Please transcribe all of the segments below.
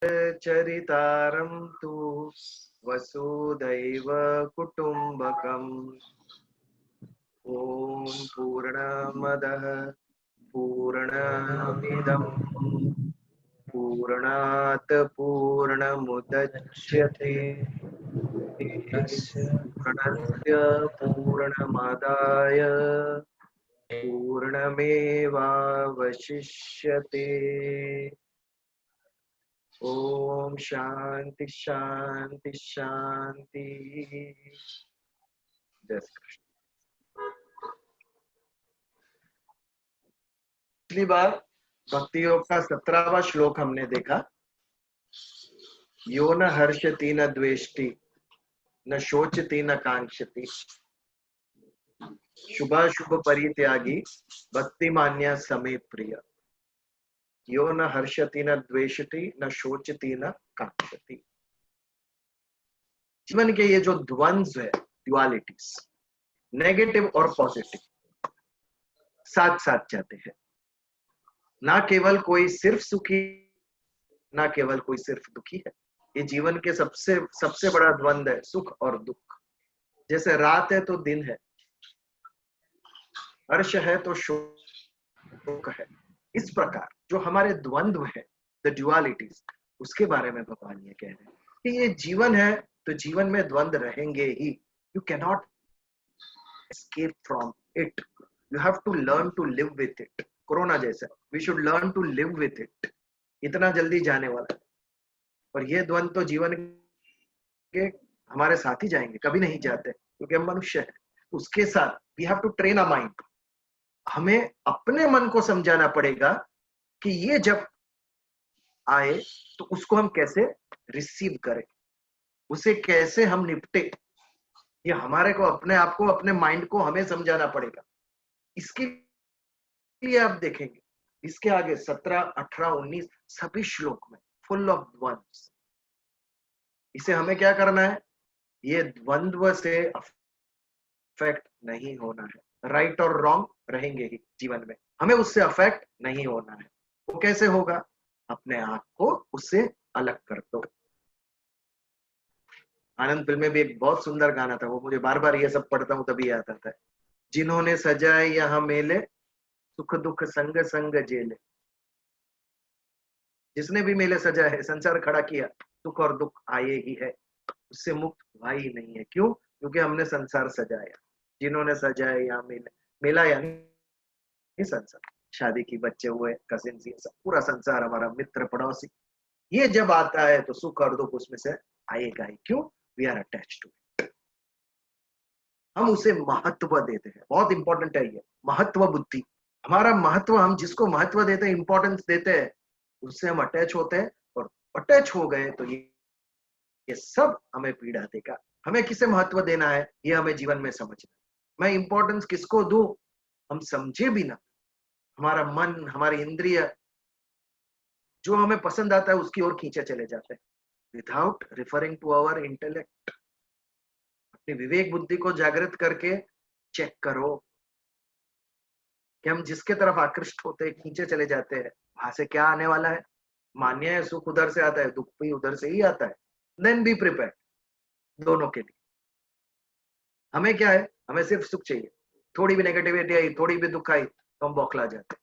चरितारं तु वसुदैव कुटुम्बकम्। ॐ पूर्णमदः पूर्णमिदं पूर्णात् पूर्णमुदच्यते पूर्णस्य पूर्णमादाय पूर्णमेवावशिष्यते। ओम शांति शांति शांति। जय श्री कृष्ण। पिछली बार भक्ति योग का 17वां श्लोक हमने देखा। यो न हर्षति न द्वेष्टि न शोचति न कांक्षति शुभाशुभ परित्यागी भक्ति मान्य समे प्रिय। यो न हर्षति न द्वेषति न शोचति न कांक्षति। जीवन के ये जो द्वंद्व है, ड्युअलिटीज, नेगेटिव और पॉजिटिव, साथ साथ जाते हैं। ना केवल कोई सिर्फ सुखी, ना केवल कोई सिर्फ दुखी है। ये जीवन के सबसे बड़ा द्वंद्व है, सुख और दुख। जैसे रात है तो दिन है, हर्ष है तो शोक है। इस प्रकार जो हमारे द्वंद्व है, द ड्युअलिटीज, उसके बारे में भगवान ये कह रहे हैं कि ये जीवन है तो जीवन में द्वंद्व रहेंगे ही। You cannot escape from it. You have to learn to live with it. Corona जैसा, we should learn to live with it. इतना जल्दी जाने वाला है और ये द्वंद्व तो जीवन के हमारे साथ ही जाएंगे, कभी नहीं जाते क्योंकि हम मनुष्य हैं। उसके साथ we have to train our mind. हमें अपने मन को समझाना पड़ेगा कि ये जब आए तो उसको हम कैसे रिसीव करें, उसे कैसे हम निपटे। ये हमारे को अपने आप को, अपने माइंड को हमें समझाना पड़ेगा। इसके लिए आप देखेंगे इसके आगे 17, 18, 19 सभी श्लोक में फुल ऑफ द्वंद्व। इसे हमें क्या करना है? ये द्वंद्व से अफेक्ट नहीं होना है। राइट और रॉन्ग रहेंगे ही जीवन में, हमें उससे अफेक्ट नहीं होना है। वो कैसे होगा? अपने आप को उससे अलग कर दो। आनंद फिल्म में भी एक बहुत सुंदर गाना था, वो मुझे बार बार ये सब पढ़ता हूँ तभी याद आता है। जिन्होंने सजाए यहाँ मेले, सुख दुख संग संग जेले। जिसने भी मेले सजाए है, संसार खड़ा किया, सुख और दुख आए ही है, उससे मुक्त हुआ ही नहीं है। क्यों? क्योंकि हमने संसार सजाया। जिन्होंने सजाए यहाँ मेले, मेला यानी संसार, शादी की, बच्चे हुए, कजिन, ये सब पूरा संसार, हमारा मित्र पड़ोसी, ये जब आता है तो सुख और दुख उसमें से आएगा ही। क्यों? We are attached to it. हम उसे महत्व देते हैं। बहुत इंपॉर्टेंट है ये महत्व बुद्धि। हमारा महत्व, हम जिसको महत्व देते हैं, इंपॉर्टेंस देते हैं, उससे हम अटैच होते हैं और अटैच हो गए तो ये सब हमें पीड़ा देगा। हमें किसे महत्व देना है ये हमें जीवन में समझना। मैं इंपॉर्टेंस किसको दूं हम समझे भी ना, हमारा मन, हमारी इंद्रिय जो हमें पसंद आता है उसकी ओर खींचे चले जाते हैं, without referring to our intellect. अपनी विवेक बुद्धि को जागृत करके चेक करो कि हम जिसके तरफ आकृष्ट होते हैं, खींचे चले जाते हैं, वहां से क्या आने वाला है। मान्य है सुख उधर से आता है, दुख भी उधर से ही आता है। देन बी प्रिपेयर दोनों के लिए। हमें क्या है? हमें सिर्फ सुख चाहिए। थोड़ी भी नेगेटिविटी आई, थोड़ी भी दुख आई तो हम बौखला जाते हैं।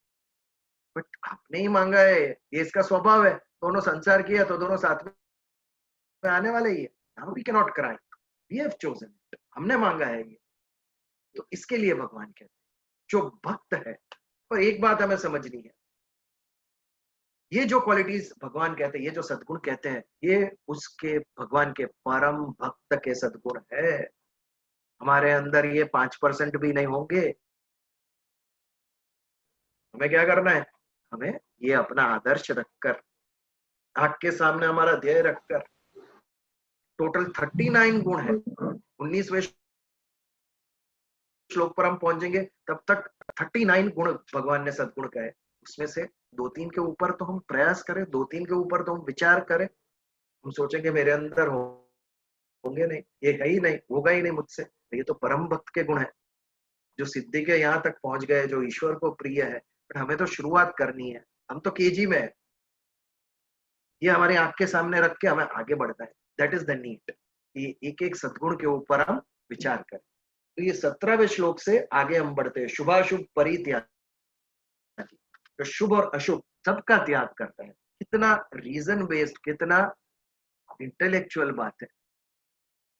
बट आपने ही मांगा है, ये इसका स्वभाव है। दोनों संसार किया तो दोनों साथ में आने वाले ही है। Now we can not cry, we have chosen it. हमने मांगा है ये, तो इसके लिए भगवान कहते हैं जो भक्त है। और एक बात हमें समझनी है, ये जो क्वालिटीज भगवान कहते हैं, ये जो सद्गुण कहते हैं, ये उसके भगवान के परम भक्त के सद्गुण है। हमारे अंदर ये 5% भी नहीं होंगे। हमें क्या करना है? हमें ये अपना आदर्श रखकर, आंख के सामने हमारा ध्येय रखकर, टोटल 39 गुण है। 19वें श्लोक पर हम पहुंचेंगे, तब तक 39 गुण भगवान ने सद्गुण कहे। उसमें से 2-3 के ऊपर तो हम प्रयास करें, 2-3 के ऊपर तो हम विचार करें। हम सोचेंगे मेरे अंदर होंगे नहीं, ये है ही नहीं, होगा ही नहीं मुझसे। ये तो परम भक्त के गुण है जो सिद्धि के यहाँ तक पहुंच गए, जो ईश्वर को प्रिय है। बट हमें तो शुरुआत करनी है, हम तो केजी में है। ये हमारी आंख के सामने रख के हमें आगे बढ़ना है। That is the need. ये एक एक सद्गुण के ऊपर हम विचार करें। तो ये 17वें श्लोक से आगे हम बढ़ते हैं। शुभाशुभ परित्यागी, तो शुभ और अशुभ सबका त्याग करता है। कितना रीजन बेस्ड, कितना इंटेलेक्चुअल बात है।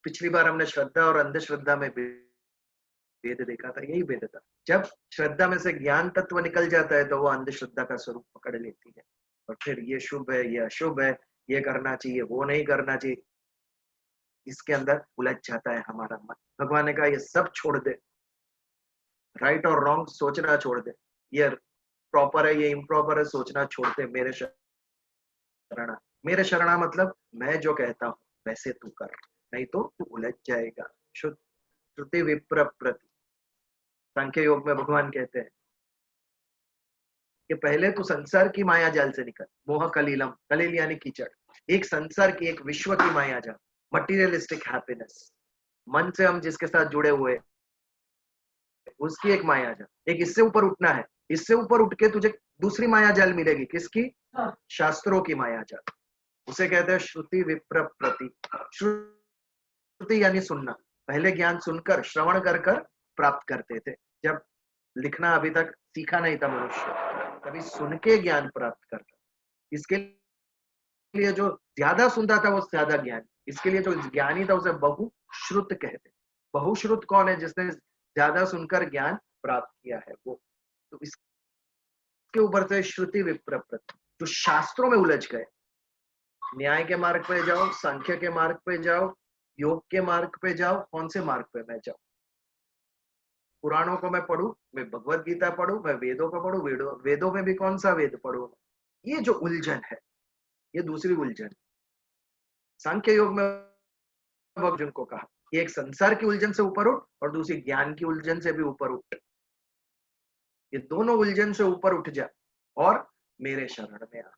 पिछली बार हमने श्रद्धा और अंधश्रद्धा में वेद देखा था, यही वेद था। जब श्रद्धा में से ज्ञान तत्व निकल जाता है तो वो अंधश्रद्धा का स्वरूप पकड़ लेती है, और फिर ये शुभ है, ये अशुभ है, ये करना चाहिए, वो नहीं करना चाहिए, इसके अंदर उलझ जाता है हमारा मन। भगवान ने कहा ये सब छोड़ दे, राइट और रॉन्ग सोचना छोड़ दे, ये प्रॉपर है, ये इम्प्रॉपर है सोचना छोड़ दे, मेरे शरणा। मेरे शरणा मतलब मैं जो कहता हूँ वैसे तू कर, नहीं तो तू उलझ जाएगा। श्रुति विप्र प्रति। सांख्य योग में भगवान कहते हैं कि पहले तू संसार की माया जाल से निकल। मोह कलीलम, कलील यानी कीचड़। एक संसार की, एक विश्व की माया जाल, मटीरियलिस्टिक हैप्पीनेस, मन से हम जिसके साथ जुड़े हुए उसकी एक माया जाल। एक इससे ऊपर उठना है, इससे ऊपर उठ के तुझे दूसरी माया जाल मिलेगी। किसकी? शास्त्रों की माया जाल। उसे कहते हैं श्रुति विप्र प्रति। श्रुति यानी सुनना। पहले ज्ञान सुनकर, श्रवण कर कर प्राप्त करते थे। जब लिखना अभी तक सीखा नहीं था मनुष्य, तभी सुन के ज्ञान प्राप्त करता। इसके लिए जो ज्यादा सुनता था वो ज्यादा ज्ञान। इसके लिए जो ज्ञानी था उसे बहुश्रुत कहते। बहुश्रुत कौन है? जिसने ज्यादा सुनकर ज्ञान प्राप्त किया है वो। तो इसके ऊपर से श्रुति विप्र प्रति। जो शास्त्रों में उलझ गए, न्याय के मार्ग पे जाओ, सांख्य के मार्ग पे जाओ, योग के मार्ग पे जाओ, कौन से मार्ग पे मैं जाऊं? पुराणों को मैं पढ़ूं, मैं भगवत गीता पढ़ूं, मैं वेदों को पढ़ूं, वेदों में भी कौन सा वेद पढ़ूं? ये जो उलझन है, ये दूसरी उलझन। सांख्य योग में अर्जुन को कहा कि एक संसार की उलझन से ऊपर उठ और दूसरी ज्ञान की उलझन से भी ऊपर उठ। ये दोनों उलझन से ऊपर उठ जा और मेरे शरण में आ।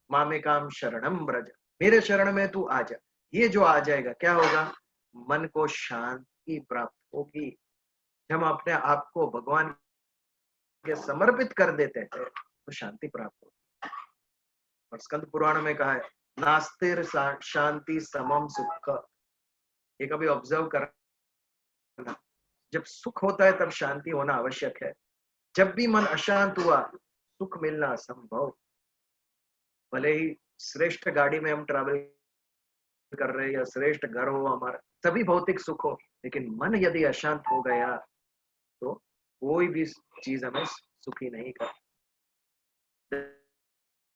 मामेकाम शरणम ब्रज, मेरे शरण में तू आ जा। ये जो आ जाएगा क्या होगा? मन को शांति प्राप्त होगी। जब हम अपने आप को भगवान के समर्पित कर देते हैं तो शांति प्राप्त होगी। और स्कंद पुराण में कहा है नास्तिर शांति समम सुख। ये कभी ऑब्जर्व करना, जब सुख होता है तब शांति होना आवश्यक है। जब भी मन अशांत हुआ सुख मिलना असंभव। भले ही श्रेष्ठ गाड़ी में हम ट्रैवल कर रहे हैं या श्रेष्ठ घर हो हमारा, सभी भौतिक सुख हो, लेकिन मन यदि अशांत हो गया तो कोई भी चीज हमें सुखी नहीं कर।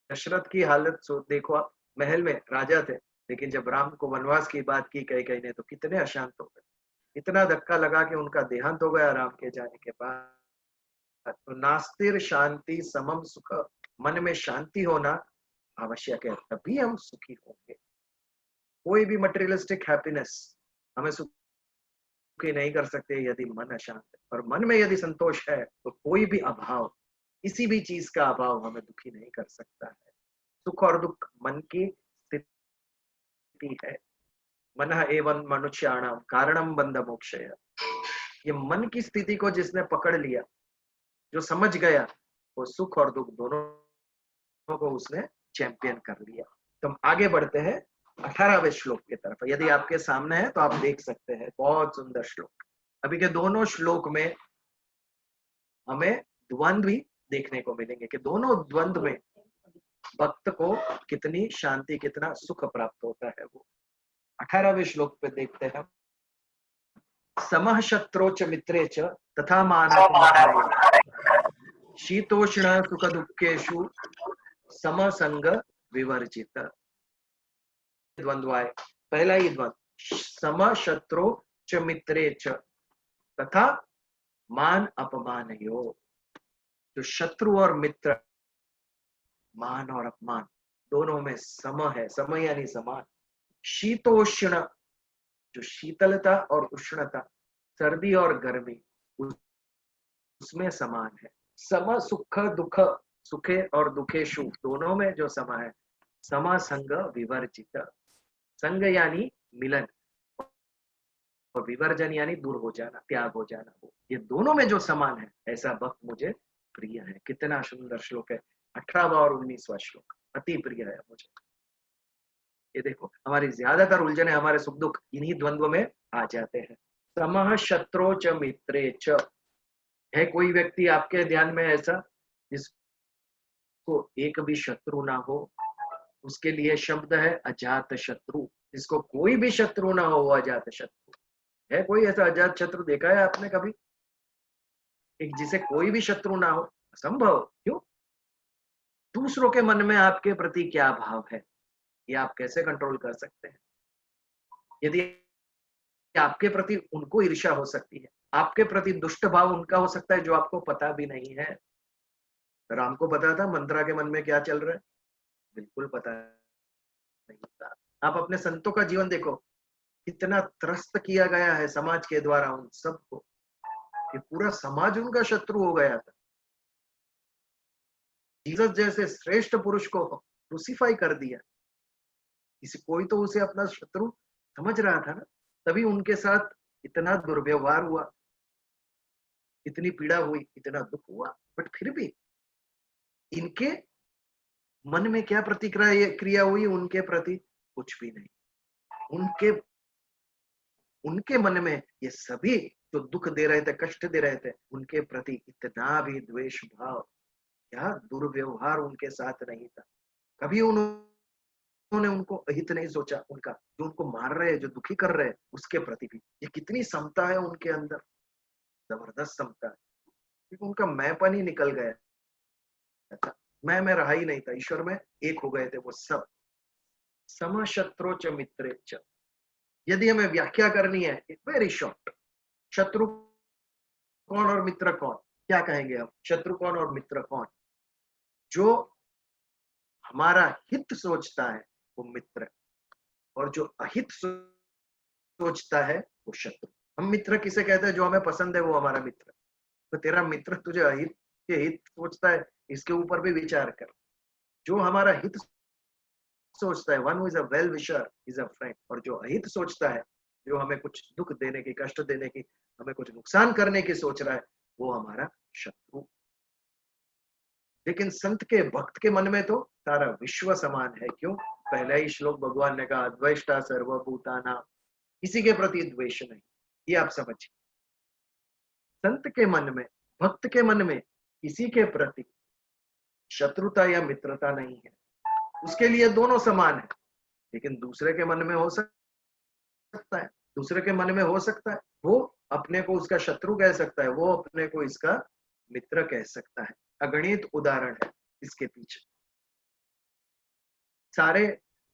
दशरथ की हालत देखो आप, महल में राजा थे, लेकिन जब राम को वनवास की बात की कहीं ने तो कितने अशांत हो गए। इतना धक्का लगा कि उनका देहांत हो गया राम के जाने के बाद। तो नास्तिर शांति समम सुख, मन में शांति होना आवश्यक है, तभी हम सुखी होंगे। कोई भी मटेरियलिस्टिक हैप्पीनेस हमें सुखी नहीं कर सकते यदि मन अशांत है। और मन में यदि संतोष है तो कोई भी अभाव, किसी भी चीज का अभाव हमें दुखी नहीं कर सकता है। सुख और दुख मन की स्थिति है। मन एवं मनुष्याणाम कारणम बंध मोक्षय। ये मन की स्थिति को जिसने पकड़ लिया, जो समझ गया, वो सुख और दुख दोनों को उसने चैंपियन कर लिया। तो हम आगे बढ़ते हैं 18वें श्लोक की तरफ। यदि आपके सामने है तो आप देख सकते हैं, बहुत सुंदर श्लोक। अभी के दोनों श्लोक में हमें द्वंद्व भी देखने को मिलेंगे कि दोनों द्वंद्व में भक्त को कितनी शांति, कितना सुख प्राप्त होता है। वो 18वें श्लोक पे देखते हैं। समः शत्रो च मित्रे च तथा मानः शीतोष्ण सुख दुखेषु समसंग विवर्जित। द्वंद्व आए। पहला ही द्वंद्व, सम शत्रु च मित्रे च तथा मान अपमानयो। जो शत्रु और मित्र, मान और अपमान दोनों में सम है। सम यानी समान। शीतोष्ण, जो शीतलता और उष्णता, सर्दी और गर्मी, उसमें समान है। सम सुख दुख, सुखे और दुखेशु दोनों में जो समा है। समा संग विवर्जित। संग यानी मिलन और विवर्जन यानी दूर हो जाना, त्याग हो जाना। वो ये दोनों में जो समान है, ऐसा भक्त मुझे प्रिय है। कितना सुंदर श्लोक है 18वां और 19वां श्लोक। अति प्रिय है मुझे। ये देखो हमारी ज्यादातर उलझने, हमारे सुख दुख इन्हीं द्वंद्व में आ जाते हैं। समः शत्रु च मित्रे च, है कोई व्यक्ति आपके ध्यान में ऐसा जिसको एक भी शत्रु ना हो? उसके लिए शब्द है अजात शत्रु। जिसको कोई भी शत्रु ना हो वो अजात शत्रु है। कोई ऐसा अजात शत्रु देखा है आपने कभी? एक जिसे कोई भी शत्रु ना हो, असंभव। क्यों? दूसरों के मन में आपके प्रति क्या भाव है, ये आप कैसे कंट्रोल कर सकते हैं? यदि आपके प्रति उनको ईर्ष्या हो सकती है, आपके प्रति दुष्ट भाव उनका हो सकता है जो आपको पता भी नहीं है। राम को पता था मंत्रा के मन में क्या चल रहा है? बिल्कुल पता नहीं था। आप अपने संतों का जीवन देखो, कितना त्रस्त किया गया है समाज के द्वारा उन सबको, कि पूरा समाज उनका शत्रु हो गया था। जीसस जैसे श्रेष्ठ पुरुष को क्रूसीफाई कर दिया। किसी कोई तो उसे अपना शत्रु समझ रहा था ना, तभी उनके साथ इतना दुर्व्यवहार हुआ, इतनी पीड़ा हुई, इतना दुख हुआ। बट फिर भी इनके मन में क्या प्रतिक्रिया क्रिया हुई उनके प्रति? कुछ भी नहीं। उनके उनके मन में ये सभी जो दुख दे रहे थे, कष्ट दे रहे थे, उनके प्रति इतना भी द्वेष भाव या दुर्व्यवहार उनके साथ नहीं था। कभी उन्होंने उनको अहित नहीं सोचा। उनका जो उनको मार रहे हैं, जो दुखी कर रहे हैं, उसके प्रति भी ये कितनी समता है उनके अंदर, जबरदस्त समता है। क्योंकि उनका मैंपन ही निकल गया था। मैं रहा ही नहीं था, ईश्वर में एक हो गए थे वो सब। सम शत्रु च मित्रे च, यदि हमें व्याख्या करनी है वेरी शॉर्ट, शत्रु कौन और मित्र कौन? क्या कहेंगे हम? शत्रु कौन और मित्र कौन? जो हमारा हित सोचता है वो मित्र, और जो अहित सोचता है वो शत्रु। हम मित्र किसे कहते हैं? जो हमें पसंद है वो हमारा मित्र। तो तेरा मित्र तुझे अहित के हित सोचता है, इसके ऊपर भी विचार कर। जो हमारा हित सोचता है, one who is a well wisher is a friend. और जो अहित सोचता है, जो हमें कुछ दुख देने की, कष्ट देने की, हमें कुछ नुकसान करने की सोच रहा है, वो हमारा शत्रु। लेकिन संत के, भक्त के मन में तो सारा विश्व समान है। क्यों? पहला ही श्लोक भगवान ने कहा, द्वेष्टा सर्वभूतानां, किसी के प्रति द्वेष नहीं। ये आप समझिए, संत के मन में, भक्त के मन में किसी के प्रति शत्रुता या मित्रता नहीं है। उसके लिए दोनों समान है। लेकिन दूसरे के मन में हो सकता है, दूसरे के मन में हो सकता है वो अपने को उसका शत्रु कह सकता है, वो अपने को इसका मित्र कह सकता है। अगणित उदाहरण है इसके पीछे।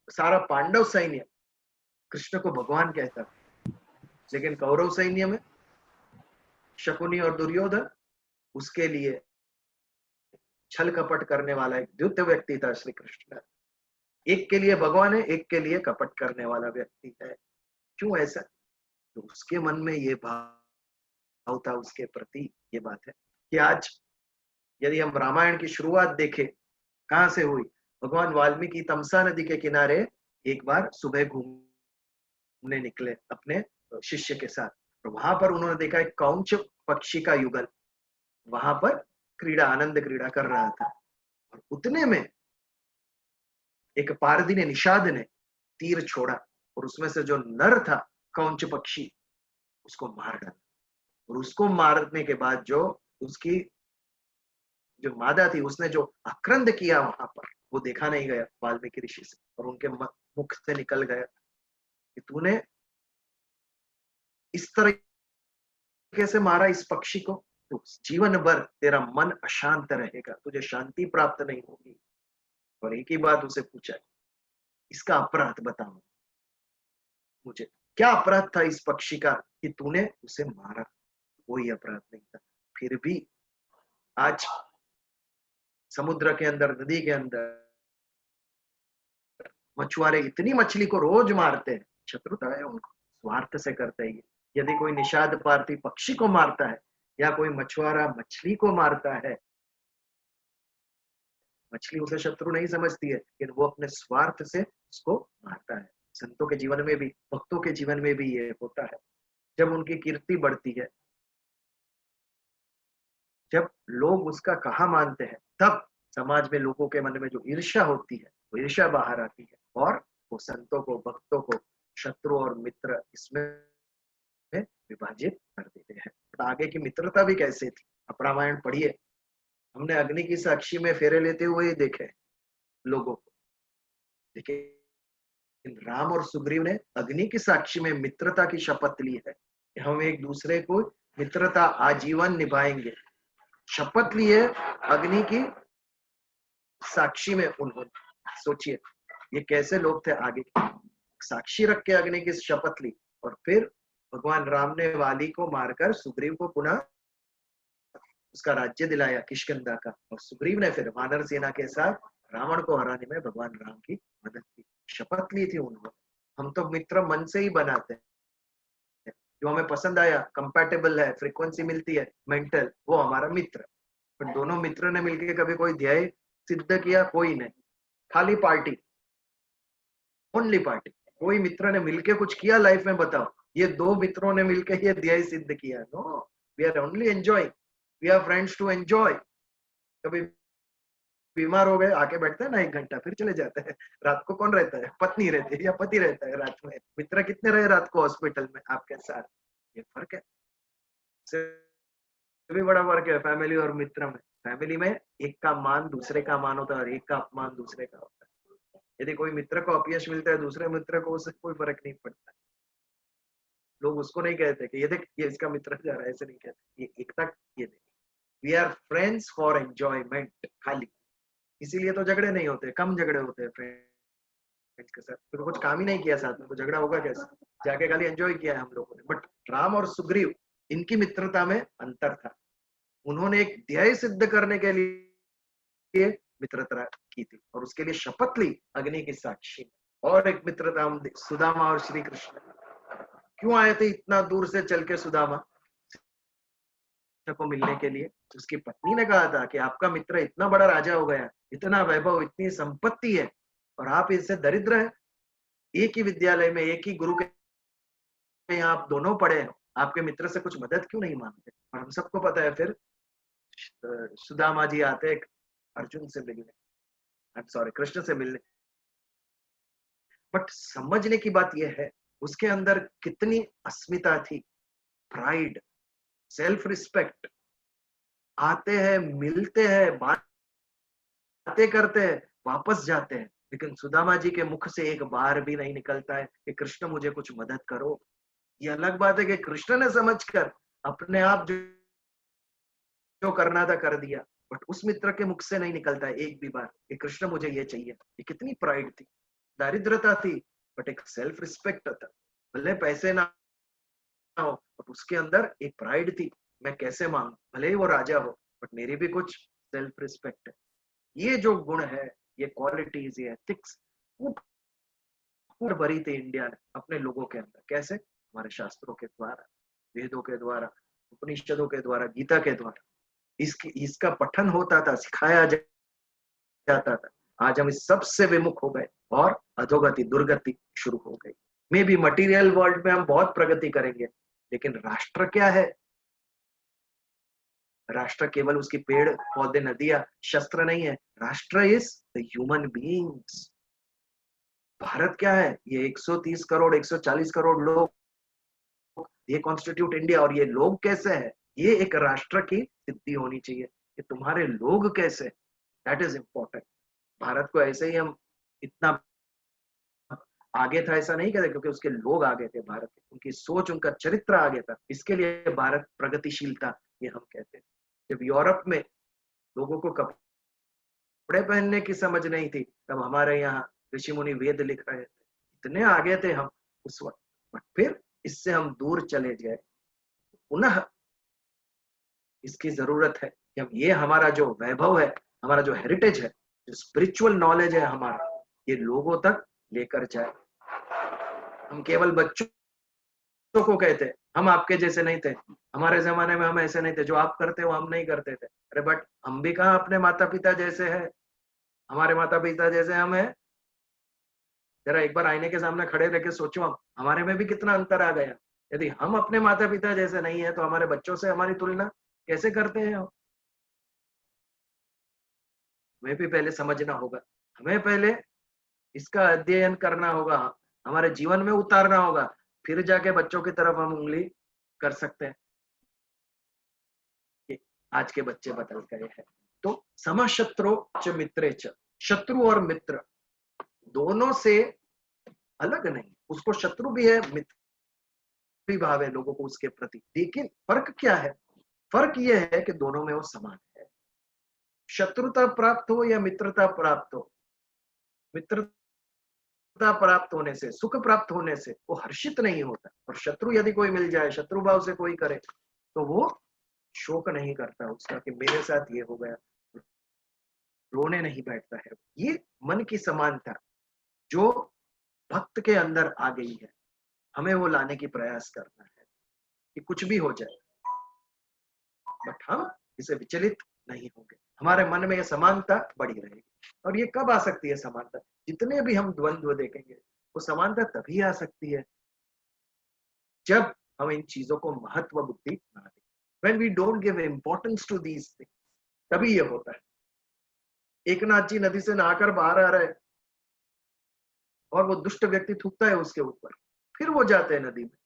सारा पांडव सैन्य कृष्ण को भगवान कहता, लेकिन कौरव सैन्य में शकुनी और दुर्योधन, उसके लिए छल कपट करने वाला एक द्वितीय व्यक्ति था श्री कृष्ण। एक के लिए भगवान है, एक के लिए कपट करने वाला व्यक्ति है। क्यों ऐसा? तो उसके मन में ये भाव था उसके प्रति। ये बात है कि आज यदि हम रामायण की शुरुआत देखें, कहां से हुई? भगवान वाल्मीकि तमसा नदी के किनारे एक बार सुबह घूमने निकले अपने शिष्य के साथ। तो वहां पर उन्होंने देखा एक कौंच पक्षी का युगल वहां पर क्रीड़ा, आनंद क्रीड़ा कर रहा था। और उतने में एक पारधी ने, निषाद ने तीर छोड़ा, और उसमें से जो नर था कौंच पक्षी, उसको मार डाला। और उसको मारने के बाद जो उसकी जो मादा थी, उसने जो आक्रंद किया वहां पर, वो देखा नहीं गया वाल्मीकि ऋषि से, और उनके मुख से निकल गया कि तूने इस तरीके से मारा इस पक्षी को, तो जीवन भर तेरा मन अशांत रहेगा, तुझे शांति प्राप्त नहीं होगी। और एक ही बात उसे पूछा, इसका अपराध बताओ मुझे, क्या अपराध था इस पक्षी का कि तूने उसे मारा? कोई अपराध नहीं था। फिर भी आज समुद्र के अंदर, नदी के अंदर मछुआरे इतनी मछली को रोज मारते हैं। शत्रुता है उनको, स्वार्थ से करते हैं। यदि कोई निषाद पार्थी पक्षी को मारता है, या कोई मछुआरा मछली को मारता है, मछली उसे शत्रु नहीं समझती है, लेकिन वो अपने स्वार्थ से उसको मारता है। संतों के जीवन में भी, भक्तों के जीवन में भी ये होता है। जब उनकी कीर्ति बढ़ती है, जब लोग उसका कहा मानते हैं, तब समाज में लोगों के मन में जो ईर्ष्या होती है वो ईर्ष्या बाहर आती है और वो संतों को, भक्तों को शत्रु और मित्र इसमें विभाजित कर देते हैं। तो आगे की मित्रता भी कैसे थी, आप रामायण पढ़िए। हमने अग्नि की साक्षी में फेरे लेते हुए ही देखे लोगों को, देखिए राम और सुग्रीव ने अग्नि की साक्षी में मित्रता की शपथ ली है कि हम एक दूसरे को मित्रता आजीवन निभाएंगे। शपथ ली है अग्नि की साक्षी में उन्होंने। सोचिए ये कैसे लोग थे, आगे साक्षी रख के अग्नि की शपथ ली और फिर भगवान राम ने वाली को मारकर सुग्रीव को पुनः उसका राज्य दिलाया किष्किंधा का, और सुग्रीव ने फिर वानर सेना के साथ रावण को हराने में भगवान राम की मदद की। शपथ ली थी उन्होंने। हम तो मित्र मन से ही बनाते हैं, जो हमें पसंद आया, कंपैटिबल है, फ्रीक्वेंसी मिलती है, मेंटल, वो हमारा मित्र। पर दोनों मित्र ने मिलकर कभी कोई ध्येय सिद्ध किया? कोई नहीं, खाली पार्टी, ओनली पार्टी। कोई मित्र ने मिलके कुछ किया लाइफ में? बताओ, ये दो मित्रों ने मिलकर ये ध्येय सिद्ध किया? No, we are only enjoying, we are friends to enjoy. कभी बीमार हो गए, आके बैठते हैं ना 1 घंटा, फिर चले जाते हैं। रात को कौन रहता है? पत्नी रहती है या पति रहता है रात में? मित्र कितने रहे रात को हॉस्पिटल में आपके साथ? ये फर्क है, भी बड़ा फर्क है फैमिली और मित्र में। फैमिली में एक का मान दूसरे का मान होता है और एक का अपमान दूसरे का होता है। यदि कोई मित्र को अपयश मिलता है, दूसरे मित्र को उससे कोई फर्क नहीं पड़ता। लोग उसको नहीं कहते कि ये देख ये इसका मित्र जा रहा है, ऐसे नहीं कहते। ये एकता, ये नहीं। We are friends for enjoyment खाली। इसीलिए तो झगड़े नहीं होते, कम झगड़े होते हैं फ्रेंड्स के साथ, क्योंकि कुछ काम ही नहीं किया साथ में, तो झगड़ा होगा कैसे? जाके खाली एंजॉय किया है हम लोगों ने। बट राम और सुग्रीव, इनकी मित्रता में अंतर था। उन्होंने एक ध्येय सिद्ध करने के लिए मित्रता की थी और उसके लिए शपथ ली अग्नि की साक्षी। और एक मित्रता हम सुदामा और श्री कृष्ण क्यों आए थे इतना दूर से चल के सुदामा को मिलने के लिए? उसकी पत्नी ने कहा था कि आपका मित्र इतना बड़ा राजा हो गया, इतना वैभव, इतनी संपत्ति है, और आप इससे दरिद्र हैं। एक ही विद्यालय में, एक ही गुरु के यहाँ आप दोनों पढ़े हैं, आपके मित्र से कुछ मदद क्यों नहीं मांगते? और हम सबको पता है फिर सुदामा जी आते अर्जुन से मिलने, आई एम सॉरी, कृष्ण से मिलने। बट समझने की बात यह है उसके अंदर कितनी अस्मिता थी, प्राइड, सेल्फ रिस्पेक्ट। आते हैं, मिलते हैं, बातें करते हैं, वापस जाते हैं, लेकिन सुदामा जी के मुख से एक बार भी नहीं निकलता है कि कृष्ण मुझे कुछ मदद करो। ये अलग बात है कि कृष्ण ने समझकर अपने आप जो करना था कर दिया, बट उस मित्र के मुख से नहीं निकलता है एक भी बार कि कृष्ण मुझे ये चाहिए। ये कितनी प्राइड थी, दारिद्रता थी, बट एक सेल्फ रिस्पेक्ट था। भले पैसे ना हो, बट उसके अंदर एक प्राइड थी, मैं कैसे मांगू, भले ही वो राजा हो, बट मेरी भी कुछ सेल्फ रिस्पेक्ट है। ये जो गुण है, ये क्वालिटीज, ये एथिक्स, वो भरी थी इंडिया ने अपने लोगों के अंदर। कैसे? हमारे शास्त्रों के द्वारा, वेदों के द्वारा, उपनिषदों के द्वारा, गीता के द्वारा इसका पठन होता था, सिखाया जाता था। आज हम इस सब से विमुख हो गए और अधोगति, दुर्गति शुरू हो गई। मे बी मटेरियल वर्ल्ड में हम बहुत प्रगति करेंगे, लेकिन राष्ट्र क्या है? राष्ट्र केवल उसकी पेड़ पौधे, नदियां, शस्त्र नहीं है। राष्ट्र is the human beings. Bharat क्या है? ये 130 करोड़, 140 करोड़ लोग, ये कॉन्स्टिट्यूट इंडिया। और ये लोग कैसे हैं? ये एक राष्ट्र की सिद्धि होनी चाहिए कि तुम्हारे लोग कैसे, दैट इज इंपॉर्टेंट। भारत को ऐसे ही हम इतना आगे था ऐसा नहीं कहते, क्योंकि उसके लोग आगे थे भारत के, उनकी सोच, उनका चरित्र आगे था, इसके लिए भारत प्रगतिशील था, ये हम कहते हैं। जब यूरोप में लोगों को कपड़े पहनने की समझ नहीं थी, तब हमारे यहाँ ऋषि मुनि वेद लिख रहे थे। इतने आगे थे हम उस वक्त, बट फिर इससे हम दूर चले गए। पुनः इसकी जरूरत है कि हम ये हमारा जो वैभव है, हमारा जो हेरिटेज है, जो स्पिरिचुअल नॉलेज है हमारा, ये लोगों तक लेकर जाए। हम केवल बच्चों को कहते, हम आपके जैसे नहीं थे, हमारे जमाने में हम ऐसे नहीं थे, जो आप करते हो हम नहीं करते थे। अरे बट हम भी कहाँ अपने माता पिता जैसे हैं? हमारे माता पिता जैसे हम हैं? जरा एक बार आईने के सामने खड़े रह के सोचो, हम हमारे में भी कितना अंतर आ गया। यदि हम अपने माता पिता जैसे नहीं है, तो हमारे बच्चों से हमारी तुलना कैसे करते हैं हम? हमें भी पहले समझना होगा, हमें पहले इसका अध्ययन करना होगा, हमारे जीवन में उतारना होगा, फिर जाके बच्चों की तरफ हम उंगली कर सकते हैं कि आज के बच्चे बदल गए हैं। तो समशत्रु च मित्रे च, शत्रु और मित्र दोनों से अलग नहीं, उसको शत्रु भी है, मित्र भी भाव है लोगों को उसके प्रति, लेकिन फर्क क्या है? फर्क यह है कि दोनों में वो समान है। शत्रुता प्राप्त हो या मित्रता प्राप्त हो, मित्रता प्राप्त होने से, सुख प्राप्त होने से वो हर्षित नहीं होता, और शत्रु यदि कोई मिल जाए, शत्रु भाव से कोई करे, तो वो शोक नहीं करता उसका कि मेरे साथ ये हो गया, रोने नहीं बैठता है। ये मन की समानता जो भक्त के अंदर आ गई है, हमें वो लाने की प्रयास करना है कि कुछ भी हो जाए, बट हम इसे विचलित नहीं होंगे, हमारे मन में ये समानता बड़ी रहेगी। और ये कब आ सकती है समानता? जितने भी हम द्वंद्व देखेंगे, वो समानता तभी आ सकती है जब हम इन चीजों को महत्व बुद्धि ना दें, when we don't give importance to these things, तभी ये होता है। एक नाथ जी नदी से नहाकर बाहर आ रहे हैं और वो दुष्ट व्यक्ति थूकता है उसके ऊपर, फिर वो जाते हैं नदी में,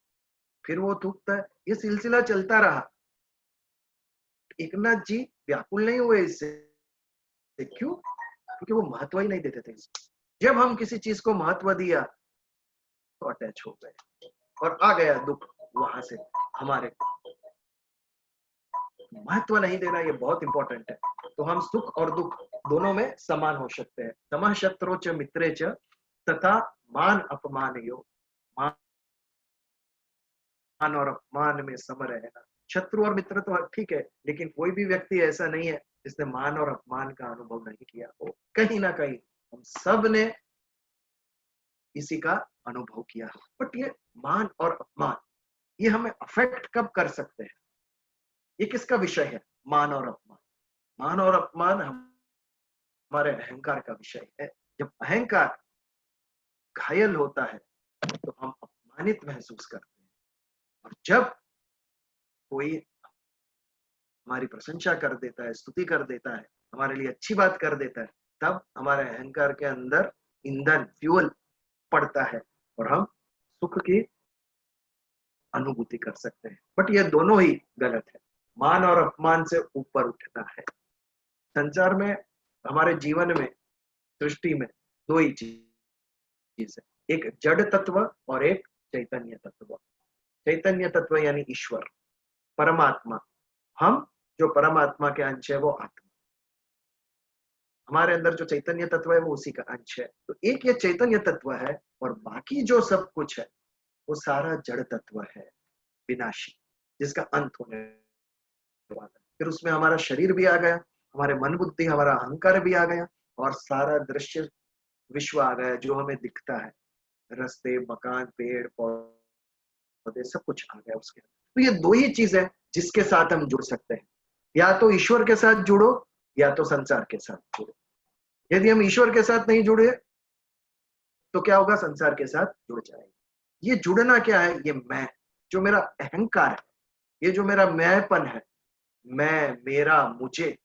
फिर वो थूकता है, ये सिलसिला चलता रहा। एक नाथ जी व्याकुल नहीं हुए इससे, क्यों? क्योंकि वो महत्व ही नहीं देते थे इसको। जब हम किसी चीज को महत्व दिया तो अटैच हो गए और आ गया दुख वहां से। हमारे महत्व नहीं देना ये बहुत इंपॉर्टेंट है, तो हम सुख और दुख दोनों में समान हो सकते हैं। समः शत्रु च मित्रे च तथा मान अपमान यो, मान और अपमान में सम रहना। शत्रु और मित्र तो ठीक है, लेकिन कोई भी व्यक्ति ऐसा नहीं है जिसने मान और अपमान का अनुभव नहीं किया हो। कहीं ना कहीं हम सब ने इसी का अनुभव किया, बट ये मान और अपमान ये हमें अफेक्ट कब कर सकते हैं? ये किसका विषय है? मान और अपमान। मान और अपमान हमारे अहंकार का विषय है। जब अहंकार घायल होता है तो हम अपमानित महसूस करते हैं, और जब कोई हमारी प्रशंसा कर देता है, स्तुति कर देता है, हमारे लिए अच्छी बात कर देता है, तब हमारे अहंकार के अंदर ईंधन फ्यूल पड़ता है और हम सुख की अनुभूति कर सकते हैं। बट ये दोनों ही गलत है। मान और अपमान से ऊपर उठना है। संसार में, हमारे जीवन में, सृष्टि में दो ही चीज है, एक जड़ तत्व और एक चैतन्य तत्व। चैतन्य तत्व यानी ईश्वर, परमात्मा। हम जो परमात्मा के अंश है वो आत्मा, हमारे अंदर जो चैतन्य तत्व है वो उसी का अंश है। तो एक ये चैतन्य तत्व है, और बाकी जो सब कुछ है वो सारा जड़ तत्व है, विनाशी, जिसका अंत होने वाला है। फिर उसमें हमारा शरीर भी आ गया, हमारे मन बुद्धि, हमारा अहंकार भी आ गया, और सारा दृश्य विश्व आ गया जो हमें दिखता है, रास्ते, मकान, पेड़ पौधे, सब कुछ आ गया उसके अंदर। तो ये दो ही चीज है जिसके साथ हम जुड़ सकते हैं, या तो ईश्वर के साथ जुड़ो या तो संसार के साथ जुड़ो। यदि हम ईश्वर के साथ नहीं जुड़े तो क्या होगा? संसार के साथ जुड़ जाएंगे। ये जुड़ना क्या है? ये मैं, जो मेरा अहंकार है, ये जो मेरा मैंपन है, मैं, मेरा, मुझे,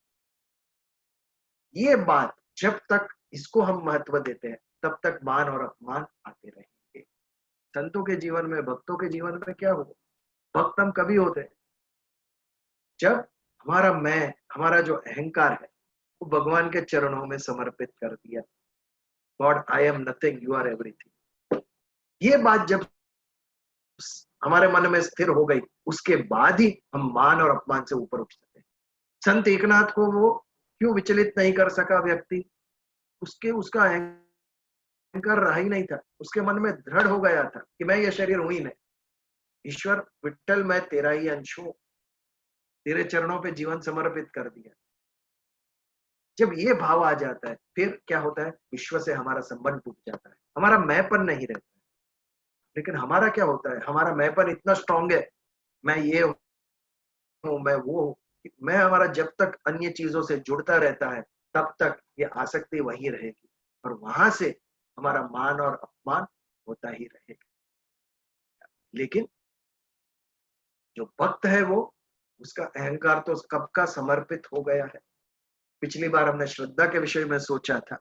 ये बात जब तक इसको हम महत्व देते हैं तब तक मान और अपमान आते रहेंगे। संतों के जीवन में, भक्तों के जीवन में क्या होगा? भक्त हम कभी होते हैं जब हमारा मैं, हमारा जो अहंकार है वो भगवान के चरणों में समर्पित कर दिया। God, I am nothing, you are everything. ये बात जब हमारे मन में स्थिर हो गई, उसके बाद ही हम मान और अपमान से ऊपर उठ सकते हैं। संत एकनाथ को वो क्यों विचलित नहीं कर सका व्यक्ति? उसका अहंकार रहा ही नहीं था, उसके मन में दृढ़ हो गया था कि मैं ये शरीर हूं ही नहीं। ईश्वर विठ्ठल, मैं तेरा ही अंश हूं, तेरे चरणों पे जीवन समर्पित कर दिया। जब ये भाव आ जाता है फिर क्या होता है? विश्व से हमारा संबंध टूट जाता है, हमारा मैंपन नहीं रहता है। लेकिन हमारा क्या होता है? हमारा मैंपन इतना स्ट्रांग है, मैं ये हूं, मैं वो हूं। मैं हमारा जब तक अन्य चीजों से जुड़ता रहता है तब तक ये आसक्ति वही रहेगी, और वहां से हमारा मान और अपमान होता ही रहेगा। लेकिन जो भक्त है वो, उसका अहंकार तो कब का समर्पित हो गया है, पिछली बार हमने श्रद्धा के विषय में सोचा था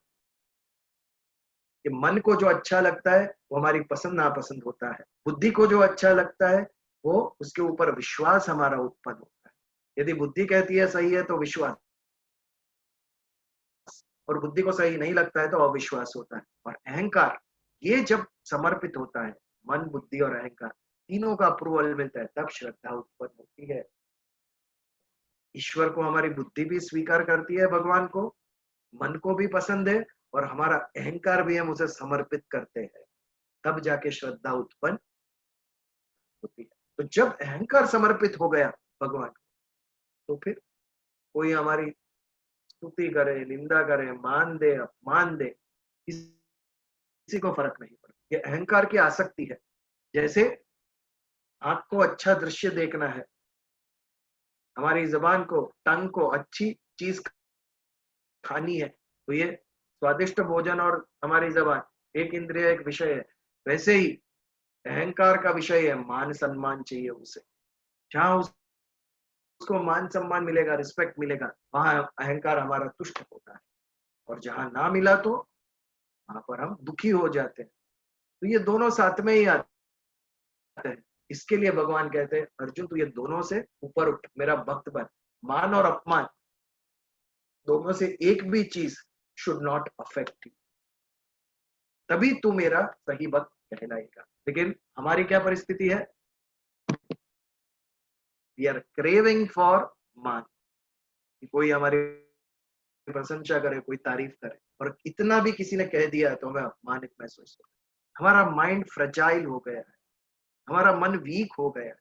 कि मन को जो अच्छा लगता है वो हमारी पसंद नापसंद होता है, बुद्धि को जो अच्छा लगता है वो उसके ऊपर विश्वास हमारा उत्पन्न होता है। यदि बुद्धि कहती है सही है तो विश्वास, और बुद्धि को सही नहीं लगता है तो अविश्वास होता है। और अहंकार, ये जब समर्पित होता है, मन बुद्धि और अहंकार तीनों का अप्रूवल मिलता है, तब श्रद्धा उत्पन्न होती है। ईश्वर को हमारी बुद्धि भी स्वीकार करती है, भगवान को मन को भी पसंद है, और हमारा अहंकार भी हम उसे समर्पित करते हैं, तब जाके श्रद्धा उत्पन्न होती है। तो जब अहंकार समर्पित हो गया भगवान को, तो फिर कोई हमारी स्तुति करे, निंदा करे, मान दे, अपमान दे, किसी को फर्क नहीं पड़ता। ये अहंकार की आसक्ति है। जैसे आंख को अच्छा दृश्य देखना है, हमारी जबान को, टंग को अच्छी चीज खानी है, तो ये स्वादिष्ट भोजन और हमारी जबान, एक इंद्रिय एक विषय है। वैसे ही अहंकार का विषय है, मान सम्मान चाहिए उसे। जहां उसको मान सम्मान मिलेगा, रिस्पेक्ट मिलेगा, वहां अहंकार हमारा तुष्ट होता है, और जहां ना मिला तो वहां पर हम दुखी हो जाते हैं। तो ये दोनों साथ में ही आते हैं। इसके लिए भगवान कहते हैं, अर्जुन तू ये दोनों से ऊपर उठ, मेरा भक्त बन। मान और अपमान दोनों से एक भी चीज शुड नॉट अफेक्ट यू, तभी तू मेरा सही भक्त कहलाएगा। लेकिन हमारी क्या परिस्थिति है? वी आर क्रेविंग फॉर मान, कि कोई हमारी प्रशंसा करे, कोई तारीफ करे, और इतना भी किसी ने कह दिया तो हमें अपमानित महसूस होता है। हमारा माइंड फ्रेजाइल हो गया है, हमारा मन वीक हो गया है,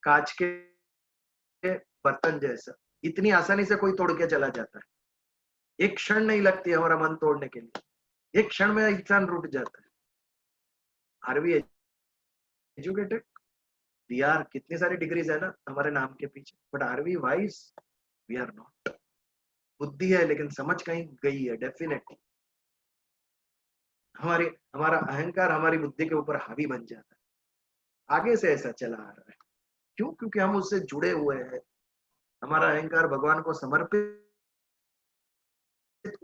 कांच के बर्तन जैसा, इतनी आसानी से कोई तोड़ के चला जाता है। एक क्षण नहीं लगती है हमारा मन तोड़ने के लिए, एक क्षण में इंसान रुट जाता है। Are we educated? We are, कितनी सारी डिग्रीज है ना हमारे नाम के पीछे, but are we wise? We are not. बुद्धि है लेकिन समझ कहीं गई है डेफिनेटली। हमारी हमारा अहंकार हमारी बुद्धि के ऊपर हावी बन जाता है। आगे से ऐसा चला आ रहा है। क्यों? क्योंकि हम उससे जुड़े हुए हैं। हमारा अहंकार भगवान को समर्पित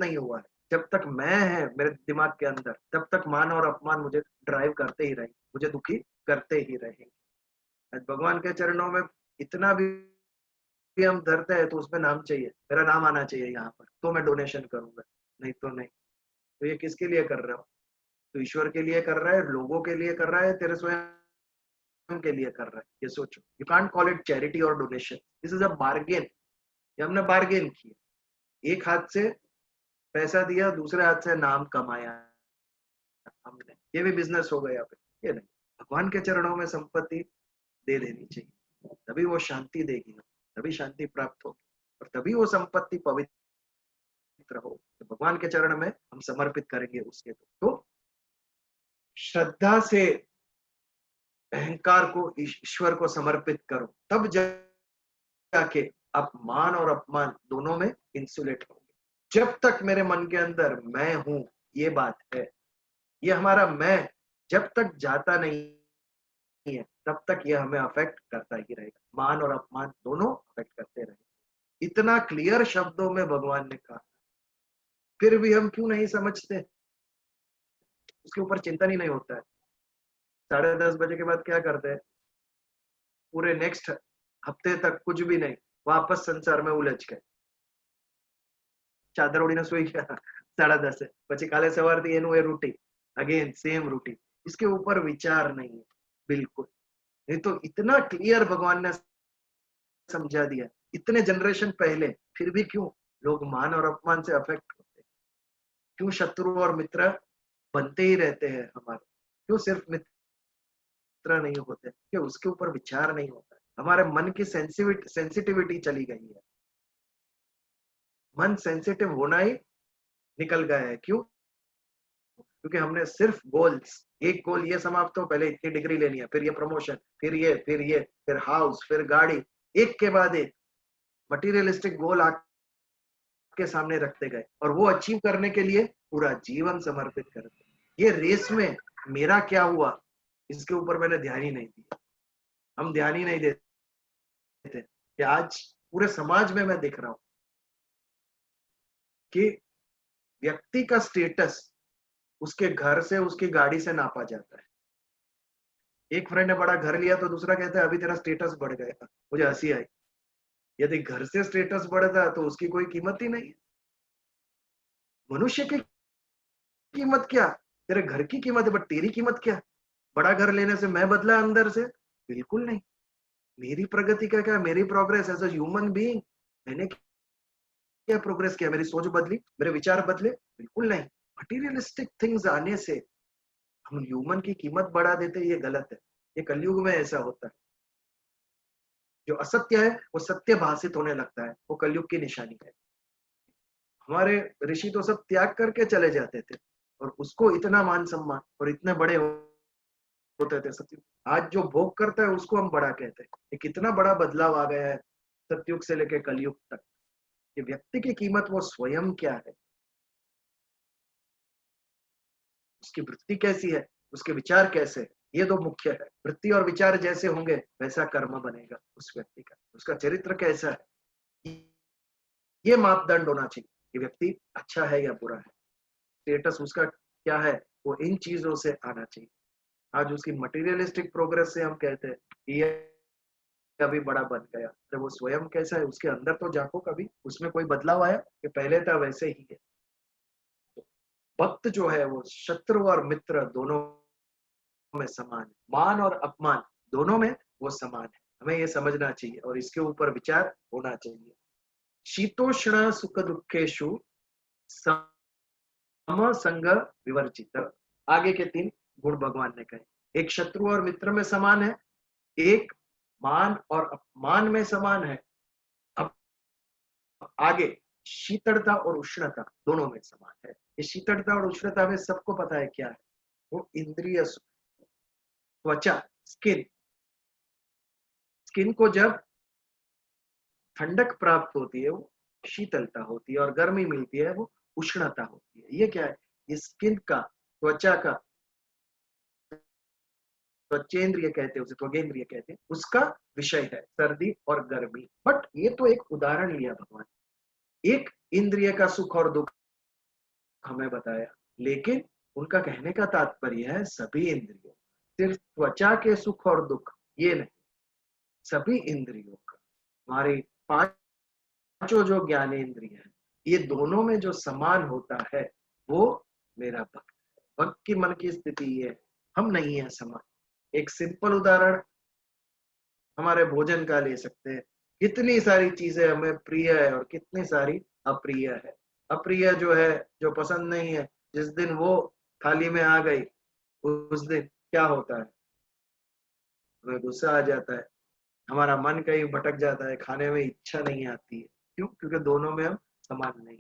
नहीं हुआ है। जब तक मैं है मेरे दिमाग के अंदर, तब तक मान और अपमान मुझे ड्राइव करते ही रहेंगे, मुझे दुखी करते ही रहेंगे। आज भगवान के चरणों में इतना भी हम धरते हैं तो उसमें नाम चाहिए, मेरा नाम आना चाहिए यहाँ पर, तो मैं डोनेशन करूंगा, नहीं तो नहीं। तो ये किसके लिए कर रहा हूँ? तो ईश्वर के लिए कर रहा है, लोगों के लिए कर रहा है, तेरे स्वयं के लिए कर रहा है? ये सोचो। You can't call it charity और donation, this is a bargain. ये हमने बार्गेन किया, एक हाथ से पैसा दिया, दूसरे हाथ से नाम कमाया हमने, ये भी बिजनेस हो गया फिर। ये नहीं, भगवान के चरणों में संपत्ति दे देनी चाहिए, तभी वो शांति देगी, तभी शांति प्राप्त होगी, और तभी वो संपत्ति पवित्र हो। तो भगवान के चरण में हम समर्पित करेंगे उसके। तो श्रद्धा से अहंकार को ईश्वर को समर्पित करो, तब जाके आप मान और अपमान दोनों में इंसुलेट होंगे। जब तक मेरे मन के अंदर मैं हूं, ये बात है, ये हमारा मैं जब तक जाता नहीं है, तब तक ये हमें अफेक्ट करता ही रहेगा। मान और अपमान दोनों अफेक्ट करते रहेंगे। इतना क्लियर शब्दों में भगवान ने कहा, फिर भी हम क्यों नहीं समझते? उसके ऊपर चिंतन ही नहीं होता है। 10:30 बजे के बाद क्या करते हैं? पूरे नेक्स्ट हफ्ते तक कुछ भी नहीं, वापस संसार में उलझ गए, ચાદર ઓઢીને સુઈ ગયા 10:30 પછી કાલે સવારથી એનું એ રૂટીન, अगेन सेम रूटीन। इसके ऊपर विचार नहीं है बिल्कुल। नहीं तो इतना क्लियर भगवान ने समझा दिया, इतने जनरेशन पहले, फिर भी क्यों लोग मान और अपमान से अफेक्ट होते हैं? क्यों शत्रु और मित्र बनते ही रहते हैं हमारे? क्यों सिर्फ मित्र नहीं होते? क्यों उसके ऊपर विचार नहीं होता? हमारे मन की सेंसिटिविटी चली गई है, मन सेंसिटिव होना ही निकल गया है। क्यों? क्योंकि हमने सिर्फ गोल्स, एक गोल ये समाप्त हो, पहले इतनी डिग्री लेनी है, फिर ये प्रमोशन, फिर ये, फिर हाउस, फिर गाड़ी, एक के बाद एक मटीरियलिस्टिक गोल आपके सामने रखते गए, और वो अचीव करने के लिए पूरा जीवन समर्पित करते। ये रेस में मेरा क्या हुआ, इसके ऊपर मैंने ध्यान ही नहीं दिया। हम ध्यान ही नहीं देते कि आज पूरे समाज में मैं देख रहा हूँ कि व्यक्ति का स्टेटस उसके घर से, उसकी गाड़ी से नापा जाता है। एक फ्रेंड ने बड़ा घर लिया तो दूसरा कहता है अभी तेरा स्टेटस बढ़ गया। मुझे हंसी आई। यदि घर से स्टेटस बढ़ता तो उसकी कोई कीमत ही नहीं है। मनुष्य की कीमत क्या, तेरे घर की कीमत है, बट तेरी कीमत क्या? बड़ा घर लेने से मैं बदला अंदर से? बिल्कुल नहीं। मेरी प्रगति का क्या, मेरी progress as a human being, मैंने क्या प्रोग्रेस किया? मेरी सोच बदली, मेरे विचार बदले? बिल्कुल नहीं। मटीरियलिस्टिक थिंग्स आने से हम ह्यूमन की कीमत बढ़ा देते हैं, ये गलत है। ये कलयुग में ऐसा होता है। जो असत्य है वो सत्य भाषित होने लगता है, वो कलयुग की निशानी है। हमारे ऋषि तो सब त्याग करके चले जाते थे और उसको इतना मान सम्मान और इतने बड़े होते थे। सत्युग आज जो भोग करता है उसको हम बड़ा कहते हैं। ये कितना बड़ा बदलाव आ गया है सत्युग से लेकर कलयुग तक। कि व्यक्ति की कीमत वो स्वयं क्या है, उसकी वृत्ति कैसी है, उसके विचार कैसे है, ये तो मुख्य है। वृत्ति और विचार जैसे होंगे वैसा कर्म बनेगा उस व्यक्ति का। उसका चरित्र कैसा है, ये मापदंड होना चाहिए कि व्यक्ति अच्छा है या बुरा है। स्टेटस उसका क्या है, वो इन चीजों से आना चाहिए। आज उसकी मटेरियलिस्टिक प्रोग्रेस से हम कहते हैं कि ये कभी बड़ा बन गया, तो वो स्वयं कैसा है उसके अंदर तो झांको, कभी उसमें कोई बदलाव आया कि पहले था वैसे ही है। भक्त जो है वो शत्रु और मित्र दोनों में समान है, मान और अपमान दोनों में वो समान है। हमें ये समझना चाहिए और इसके ऊपर विचार होना चाहिए। शीतोष्ण सुख दुखेशु सम संग विवर्जित। आगे के 3 गुण भगवान ने कहे। एक शत्रु और मित्र में समान है, एक मान और अपमान में समान है। अब आगे शीतलता और उष्णता दोनों में समान है। ये शीतलता और उष्णता में सबको पता है क्या है, वो इंद्रिय त्वचा, स्किन। स्किन को जब ठंडक प्राप्त होती है वो शीतलता होती है और गर्मी मिलती है वो उष्णता होती है। ये क्या है, ये स्किन का, त्वचा का, त्वचेंद्रिय कहते हैं उसे, त्वगेंद्रिय कहते हैं, उसका विषय है सर्दी और गर्मी। बट ये तो एक उदाहरण लिया भगवान, एक इंद्रिय का सुख और दुख हमें बताया। लेकिन उनका कहने का तात्पर्य है सभी इंद्रियों, सिर्फ त्वचा के सुख और दुख ये नहीं, सभी इंद्रियों का। हमारी पांचों जो ज्ञानेंद्रिय है, ये दोनों में जो समान होता है वो मेरा भक्त है। भक्त की मन की स्थिति ये है, हम नहीं है समान। एक सिंपल उदाहरण हमारे भोजन का ले सकते हैं। कितनी सारी चीजें हमें प्रिय है और कितनी सारी अप्रिय है। अप्रिय जो है, जो पसंद नहीं है, जिस दिन वो थाली में आ गई उस दिन क्या होता है, हमें गुस्सा आ जाता है, हमारा मन कहीं भटक जाता है, खाने में इच्छा नहीं आती है। क्यों? क्योंकि दोनों में हम समान नहीं।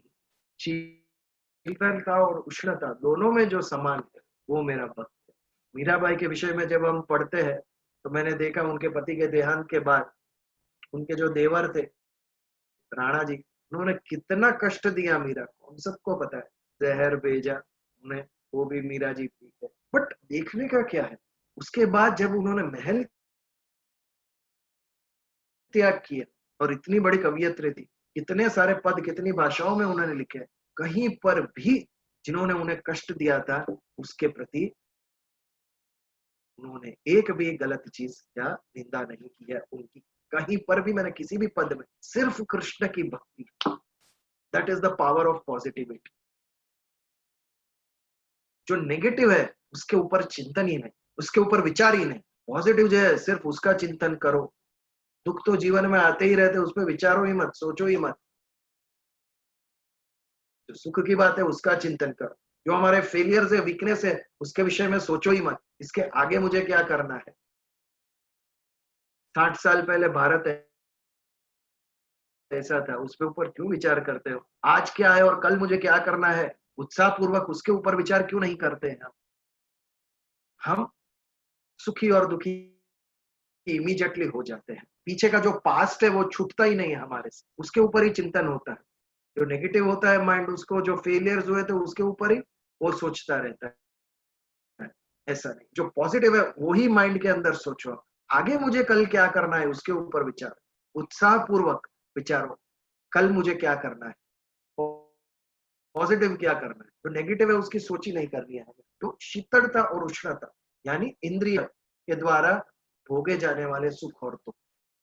शीतलता और उष्णता दोनों में जो समान है वो मेरा भक्त है। मीराबाई के विषय में जब हम पढ़ते हैं तो मैंने देखा उनके पति के देहांत के बाद उनके जो देवर थे राणा जी, उन्होंने कितना कष्ट दिया मीरा को, हम सबको पता है। जहर भेजा उन्हें, वो भी मीरा जी पी है। बट देखने का क्या है, उसके बाद जब उन्होंने महल त्याग किया और इतनी बड़ी कवियत्री थी, कितने सारे पद कितनी भाषाओं में उन्होंने लिखे, कहीं पर भी जिन्होंने उन्हें कष्ट दिया था उसके प्रति उन्होंने एक भी गलत चीज या निंदा नहीं की है उनकी। कहीं पर भी मैंने किसी भी पद में सिर्फ कृष्ण की भक्ति। That is the power of positivity. जो नेगेटिव है उसके ऊपर चिंतन ही नहीं, उसके ऊपर विचार ही नहीं। पॉजिटिव जो है सिर्फ उसका चिंतन करो। दुख तो जीवन में आते ही रहते, उस पर विचारो ही मत, सोचो ही मत। जो सुख की बात है उसका चिंतन करो। जो हमारे फेलियर है, वीकनेस है, उसके विषय में सोचो ही मत, इसके आगे मुझे क्या करना है। 60 साल पहले भारत ऐसा था, उसके ऊपर क्यों विचार करते हो? आज क्या है और कल मुझे क्या करना है, उत्साह पूर्वक उसके ऊपर विचार क्यों नहीं करते हैं हम सुखी और दुखी इमीडिएटली हो जाते हैं। पीछे का जो पास्ट है वो छूटता ही नहीं है हमारे से, उसके ऊपर ही चिंतन होता है। जो नेगेटिव होता है माइंड, उसको जो फेलियर्स हुए थे उसके ऊपर ही वो सोचता रहता है। ऐसा नहीं, जो पॉजिटिव है वही माइंड के अंदर सोचो, आगे मुझे कल क्या करना है उसके ऊपर विचार, उत्साह पूर्वक विचारो, कल मुझे क्या करना है। पॉजिटिव क्या करना है, जो नेगेटिव है उसकी सोच ही नहीं करनी है हमें। तो शीतलता और उष्णता यानी इंद्रिय के द्वारा भोगे जाने वाले सुख और दुख,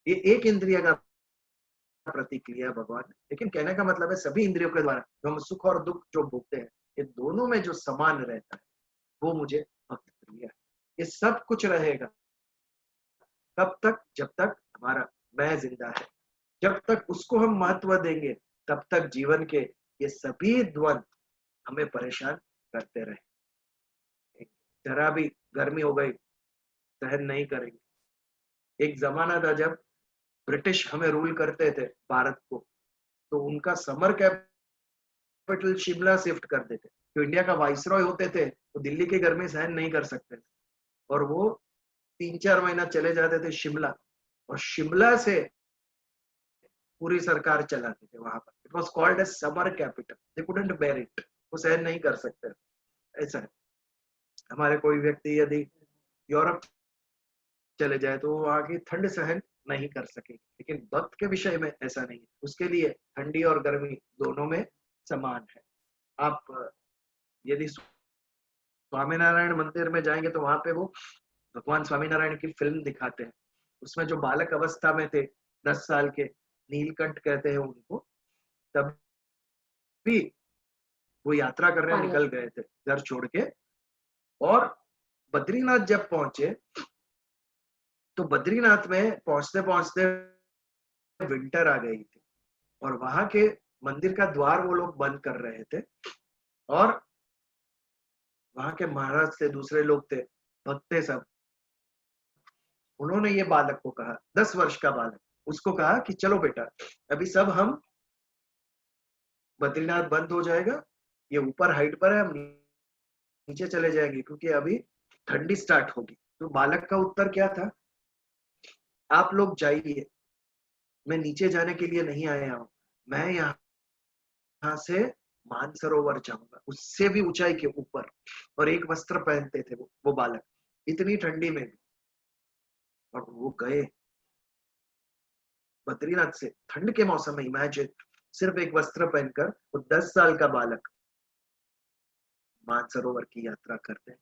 ये एक इंद्रिय का प्रतीक लिया है भगवान ने, लेकिन कहने का मतलब है सभी इंद्रियों के द्वारा जो हम सुख और दुख जो भोगते हैं, ये दोनों में जो समान रहता है वो मुझे भक्त प्रिय है। ये सब कुछ रहेगा तब तक जब तक हमारा मैं जिंदा है, जब तक उसको हम महत्व देंगे तब तक जीवन के ये सभी द्वंद हमें परेशान करते रहेंगे। जरा भी गर्मी हो गई सहन नहीं करेंगे। एक जमाना था जब ब्रिटिश हमें रूल करते थे भारत को, तो उनका समर कैपिटल शिमला शिफ्ट कर देते। जो इंडिया का वाइसरॉय होते थे वो दिल्ली की गर्मी सहन नहीं कर सकते थे और वो 3-4 महीना चले जाते थे शिमला, और शिमला से पूरी सरकार चलाते थे वहां पर। It was called as summer capital, they couldn't bear it, वो सहन नहीं कर सकते। ऐसा है, हमारे कोई व्यक्ति यदि यूरोप चले जाए तो वो वहां की ठंड सहन नहीं कर सके, लेकिन भक्त के विषय में ऐसा नहीं है, उसके लिए ठंडी और गर्मी दोनों में समान है। आप यदि स्वामीनारायण मंदिर में जाएंगे तो वहां पे वो भगवान स्वामीनारायण की फिल्म दिखाते हैं। उसमें जो बालक अवस्था में थे 10 साल के, नीलकंठ कहते हैं उनको, तब भी वो यात्रा करने निकल गए थे घर छोड़ के, और बद्रीनाथ जब पहुंचे तो बद्रीनाथ में पहुंचते पहुंचते विंटर आ गई थी, और वहां के मंदिर का द्वार वो लोग बंद कर रहे थे, और वहां के महाराज थे, दूसरे लोग थे, भक्त थे सब। उन्होंने ये बालक को कहा, 10 वर्ष का बालक, उसको कहा कि चलो बेटा अभी सब हम बद्रीनाथ बंद हो जाएगा, ये ऊपर हाइट पर है, हम नीचे चले जाएंगे क्योंकि अभी ठंडी स्टार्ट होगी। तो बालक का उत्तर क्या था, आप लोग जाइए, मैं नीचे जाने के लिए नहीं आया हूं, मैं यहाँ से मानसरोवर जाऊंगा, उससे भी ऊंचाई के ऊपर। और एक वस्त्र पहनते थे वो बालक इतनी ठंडी में भी, और वो गए बद्रीनाथ से ठंड के मौसम में, इमेजिन, सिर्फ एक वस्त्र पहनकर वो 10 साल का बालक मानसरोवर की यात्रा करते हैं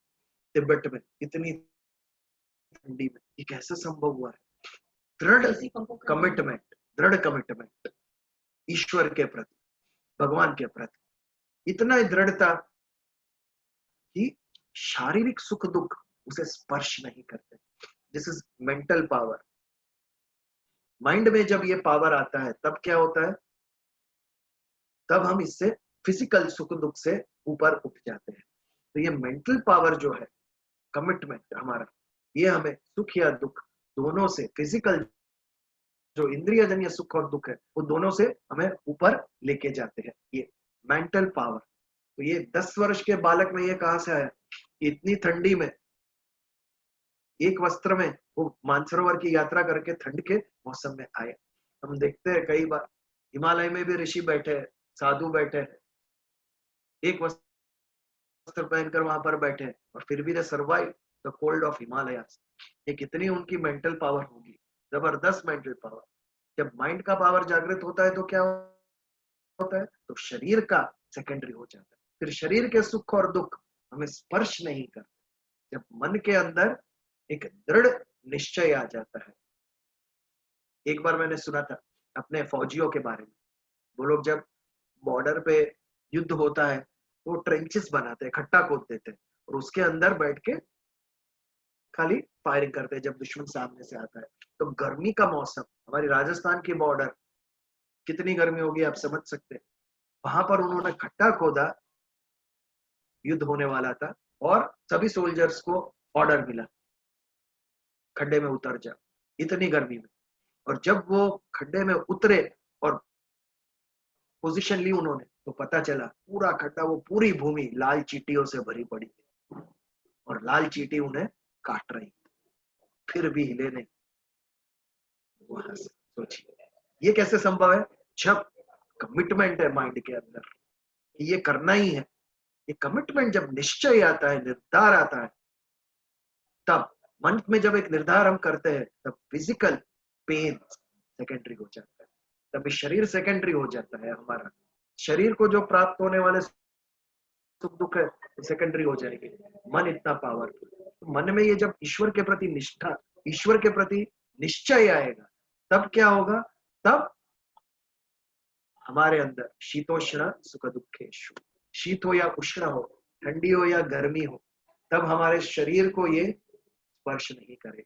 तिब्बत में इतनी ठंडी में। ये कैसे संभव हुआ है? दृढ़ कमिटमेंट, दृढ़ कमिटमेंट ईश्वर के प्रति, भगवान के प्रति, इतना दृढ़ता कि शारीरिक सुख दुख उसे स्पर्श नहीं करते। This is mental power. Mind में जब ये पावर आता है तब क्या होता है, तब हम इससे फिजिकल सुख दुख से ऊपर उठ जाते हैं। तो ये मेंटल पावर जो है, कमिटमेंट हमारा, ये हमें सुख या दुख दोनों से, फिजिकल जो इंद्रियजन्य सुख और दुख है वो दोनों से हमें ऊपर लेके जाते हैं, ये मेंटल पावर। तो ये 10 वर्ष के बालक में ये कहां से आया, इतनी ठंडी में एक वस्त्र में वो मानसरोवर की यात्रा करके ठंड के मौसम में आए। हम देखते हैं कई बार हिमालय में भी ऋषि बैठे हैं, साधु बैठे हैं, एक वस्त्र पहनकर वहां पर बैठे हैं, और फिर भी दे survive the cold of Himalayas. ये कितनी उनकी मेंटल पावर होगी, जबरदस्त मेंटल पावर। जब माइंड का पावर जागृत होता है तो क्या होता है, तो शरीर का सेकेंडरी हो जाता है, फिर शरीर के सुख और दुख हमें स्पर्श नहीं करते। जब मन के अंदर एक दृढ़ निश्चय आ जाता है। एक बार मैंने सुना था अपने फौजियों के बारे में, वो लोग जब बॉर्डर पे युद्ध होता है तो ट्रेंचेस बनाते हैं, खट्टा खोद देते हैं, और उसके अंदर बैठ के खाली फायरिंग करते हैं जब दुश्मन सामने से आता है। तो गर्मी का मौसम, हमारी राजस्थान की बॉर्डर कितनी गर्मी होगी आप समझ सकते हैं। वहां पर उन्होंने खट्टा खोदा, युद्ध होने वाला था, और सभी सोल्जर्स को ऑर्डर मिला खड्डे में उतर जा, इतनी गर्मी में। और जब वो खड्डे में उतरे और पोजीशन ली उन्होंने, तो पता चला पूरा खड्डा, वो पूरी भूमि लाल चींटियों से भरी पड़ी थी, और लाल चींटी उन्हें काट रही, फिर भी हिले नहीं। वहां से सोचिए ये कैसे संभव है, जब कमिटमेंट है माइंड के अंदर कि ये करना ही है। ये कमिटमेंट जब निश्चय आता है, निर्धार आता है, तब मन में जब एक निर्धार हम करते हैं तब फिजिकल पेन सेकेंडरी हो जाता है, तभी शरीर सेकेंडरी हो जाता है हमारा। शरीर को जो प्राप्त होने वाले सुख दुख है सेकेंडरी हो जाएंगे। मन इतना पावरफुल, मन में ये जब ईश्वर के प्रति निष्ठा, ईश्वर के प्रति निश्चय आएगा, तब क्या होगा, तब हमारे अंदर शीतोष्ण सुख दुखेशु, शीत हो या उष्ण हो, ठंडी हो या गर्मी हो, तब हमारे शरीर को ये स्पर्श नहीं करे।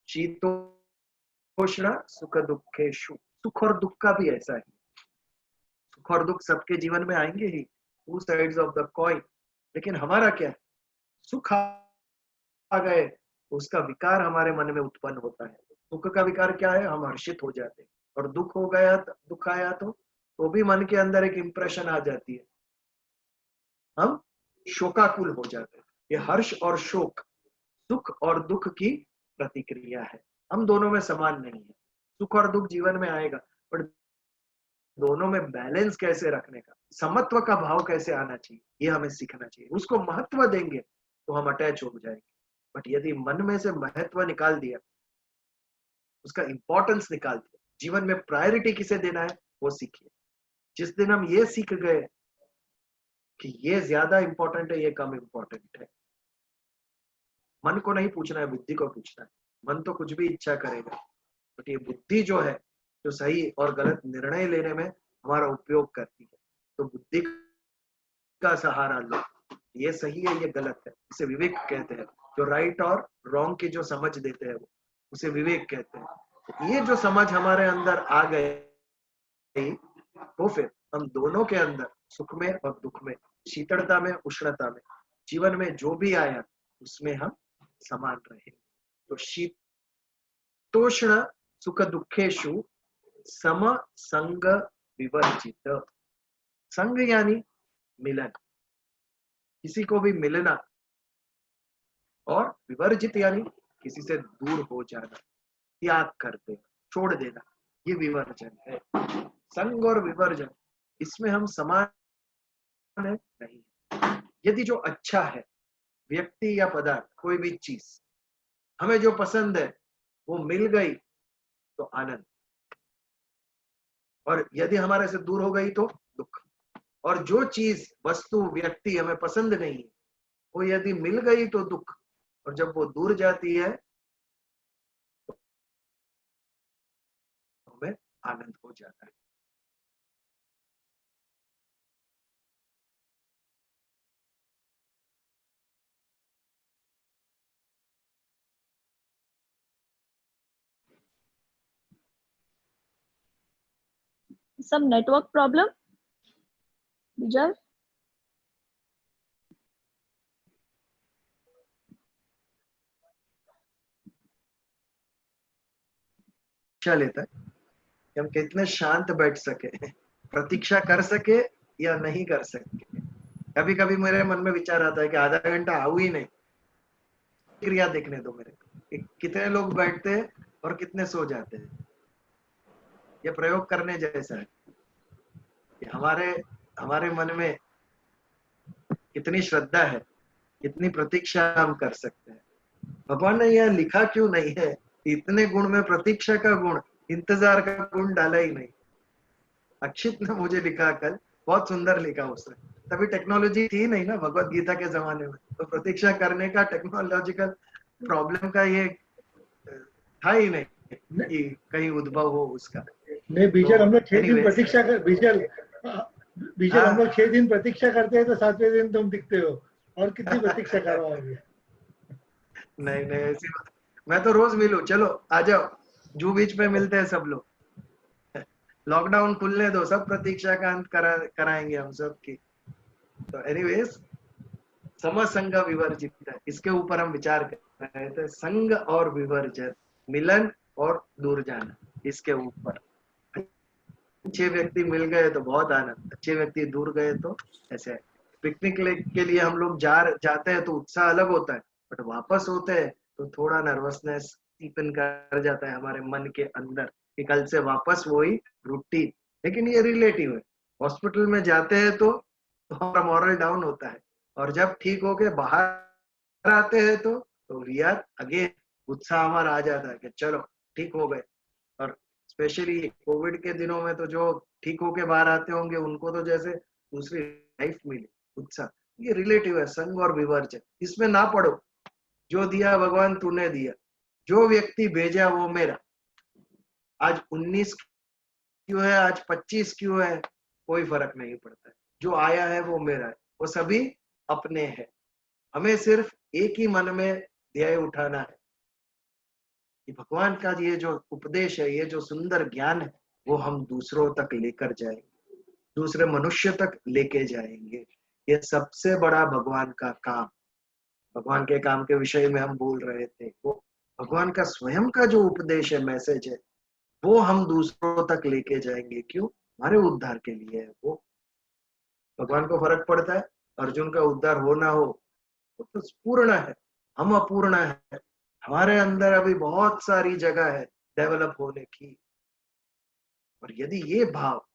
शीतोष्ण सुख दुखेशु, सुख और दुख का भी ऐसा ही, सुख और दुख सबके जीवन में आएंगे ही, two sides of the coin. लेकिन हमारा क्या है, सुख आ गए तो उसका विकार हमारे मन में उत्पन्न होता है। सुख का विकार क्या है, हम हर्षित हो जाते हैं, और दुख हो गया, दुख आया तो भी मन के अंदर एक इंप्रेशन आ जाती है, हम शोकाकुल हो जाते हैं। ये हर्ष और शोक, सुख और दुख की प्रतिक्रिया है। हम दोनों में समान नहीं है, सुख और दुख जीवन में आएगा, पर दोनों में बैलेंस कैसे रखने का, समत्व का भाव कैसे आना चाहिए, ये हमें सीखना चाहिए। उसको महत्व देंगे तो हम अटैच हो जाएंगे, बट यदि मन में से महत्व निकाल दिया, उसका इंपॉर्टेंस निकाल दिया, जीवन में प्रायोरिटी किसे देना है वो सीखिए। जिस दिन हम ये सीख गए कि ये ज्यादा इंपॉर्टेंट है, ये कम इंपॉर्टेंट है, मन को नहीं पूछना है, बुद्धि को पूछना है। मन तो कुछ भी इच्छा करेगा, बट ये बुद्धि जो है, जो सही और गलत निर्णय लेने में हमारा उपयोग करती है, तो बुद्धि का सहारा लो, ये सही है ये गलत है, इसे विवेक कहते हैं। जो राइट और रॉन्ग की जो समझ देते हैं वो, उसे विवेक कहते हैं। ये जो समझ हमारे अंदर आ गई, तो फिर हम दोनों के अंदर, सुख में और दुख में, शीतलता में उष्णता में, जीवन में जो भी आया उसमें हम समान रहे। तो शीतोष्ण सुख दुखेशु सम संग विवर्जित। संग यानी मिलन, किसी को भी मिलना, और विवर्जित यानी किसी से दूर हो जाना, त्याग कर देना, छोड़ देना, ये विवर्जन है। संग और विवर्जन, इसमें हम समान नहीं। यदि जो अच्छा है, व्यक्ति या पदार्थ, कोई भी चीज हमें जो पसंद है वो मिल गई तो आनंद, और यदि हमारे से दूर हो गई तो दुख। और जो चीज, वस्तु, व्यक्ति हमें पसंद नहीं है, वो यदि मिल गई तो दुख, और जब वो दूर जाती है तो हमें आनंद हो जाता है। Some network problem, Vijay? परीक्षा लेता है कि हम कितने शांत बैठ सके, प्रतीक्षा कर सके या नहीं कर सके। कभी कभी मेरे मन में विचार आता है कि आधा घंटा आऊ ही नहीं, क्रिया देखने दो मेरे को, कि कितने लोग बैठते हैं और कितने सो जाते हैं। ये प्रयोग करने जैसा है कि हमारे हमारे मन में कितनी श्रद्धा है, कितनी प्रतीक्षा हम कर सकते हैं। भगवान ने यह लिखा क्यों नहीं है, इतने गुण में प्रतीक्षा का गुण, इंतजार का गुण डाला ही नहीं। अक्षित ने मुझे लिखा कल, बहुत सुंदर लिखा उसने। तभी टेक्नोलॉजी थी नहीं ना भगवत गीता के जमाने में, तो प्रतीक्षा करने का टेक्नोलॉजिकल प्रॉब्लम का ये था ही नहीं कि कहीं उद्भव हो उसका। नहीं बीजल, हम लोग 6 दिन anyways, प्रतीक्षा कर, बीजल हम लोग 6 दिन प्रतीक्षा करते हैं तो 7वें दिन तुम दिखते हो, और कितनी प्रतीक्षा करवाओगे? नहीं नहीं ऐसी बात, मैं तो रोज मिलूं, चलो आ जाओ, जू बीच पे मिलते हैं सब लोग। लॉकडाउन खुलने दो, सब प्रतीक्षा का अंत कराएंगे हम सब की। तो एनीवेज, समसंग विवर्जित है, इसके ऊपर हम विचार कर रहे थे। संग और विवर्जन, मिलन और दूर जाना, इसके ऊपर। अच्छे व्यक्ति मिल गए तो बहुत आनंद, अच्छे व्यक्ति दूर गए तो ऐसे। पिकनिक के लिए हम लोग जाते हैं तो उत्साह अलग होता है, बट वापस होते हैं तो थोड़ा नर्वसनेस टीपन कर जाता है हमारे मन के अंदर कि कल से वापस वही रूटीन। लेकिन ये रिलेटिव है। हॉस्पिटल में जाते हैं तो हमारा मॉरल डाउन होता है, और जब ठीक होके बाहर आते हैं तो वी आर अगेन, उत्साह हमारा आ जाता है कि चलो ठीक हो गए। और स्पेशली कोविड के दिनों में तो जो ठीक होके बाहर आते होंगे उनको तो जैसे दूसरी लाइफ मिली, उत्साह। ये रिलेटिव है, संग और विवर्ज है, इसमें ना पड़ो। जो दिया भगवान तूने दिया, जो व्यक्ति भेजा वो मेरा। आज 19 क्यों है, आज 25 क्यों है, कोई फर्क नहीं पड़ता है। जो आया है वो मेरा है, वो सभी अपने हैं। हमें सिर्फ एक ही मन में ध्येय उठाना है कि भगवान का ये जो उपदेश है, ये जो सुंदर ज्ञान है, वो हम दूसरों तक लेकर जाएंगे, दूसरे मनुष्य तक लेके जाएंगे। ये सबसे बड़ा भगवान का काम। भगवान के काम के विषय में हम बोल रहे थे, वो भगवान का स्वयं का जो उपदेश है, मैसेज है, वो हम दूसरों तक लेके जाएंगे। क्यों? हमारे उद्धार के लिए है वो। भगवान को फर्क पड़ता है अर्जुन का उद्धार हो ना हो, वो तो पूर्ण है, हम अपूर्ण है। हमारे अंदर अभी बहुत सारी जगह है डेवलप होने की। और यदि ये भाव,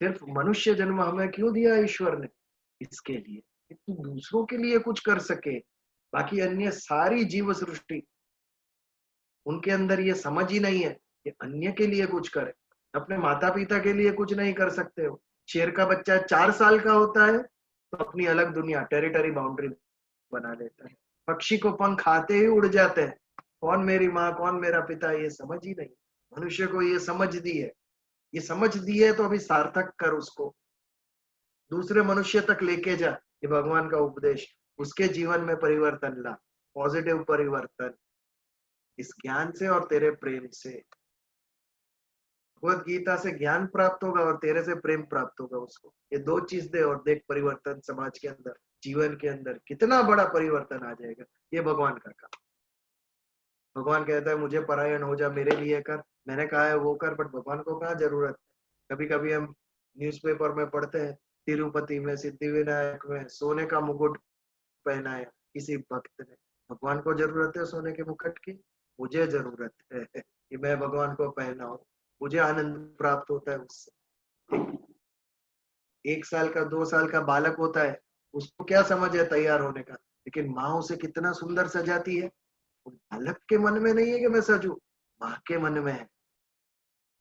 सिर्फ मनुष्य जन्म हमें क्यों दिया ईश्वर ने? इसके लिए कि तू दूसरों के लिए कुछ कर सके। बाकी अन्य सारी जीव सृष्टि, उनके अंदर ये समझ ही नहीं है कि अन्य के लिए कुछ करे। अपने माता पिता के लिए कुछ नहीं कर सकते हो। शेर का बच्चा 4 साल का होता है तो अपनी अलग दुनिया, टेरिटरी बाउंड्री बना लेता है। पक्षी को पंख आते ही उड़ जाते हैं। कौन मेरी माँ, कौन मेरा पिता, ये समझ ही नहीं। मनुष्य को ये समझ दी है, ये समझ दी है तो अभी सार्थक कर उसको, दूसरे मनुष्य तक लेके जा। ये भगवान का उपदेश, उसके जीवन में परिवर्तन ला, पॉजिटिव परिवर्तन, इस ज्ञान से और तेरे प्रेम से। भगवत गीता से ज्ञान प्राप्त होगा और तेरे से प्रेम प्राप्त होगा उसको। ये दो चीज दे और देख परिवर्तन समाज के अंदर, जीवन के अंदर कितना बड़ा परिवर्तन आ जाएगा। ये भगवान का काम। भगवान कहता है मुझे परायण हो जा, मेरे लिए कर। मैंने कहा है वो कर, बट भगवान को कहाँ जरूरत है। कभी कभी हम न्यूज़पेपर में पढ़ते हैं, तिरुपति में, सिद्धि विनायक में सोने का मुकुट पहनाया किसी भक्त ने। भगवान को जरूरत है सोने के मुकुट की? मुझे जरूरत है कि मैं भगवान को पहनाऊं। मुझे आनंद प्राप्त होता है उससे। 1 साल का, 2 साल का बालक होता है, उसको क्या समझ है तैयार होने का, लेकिन माँ उसे कितना सुंदर सजाती है। बालक के मन में नहीं है कि मैं सजू, माँ के मन में है।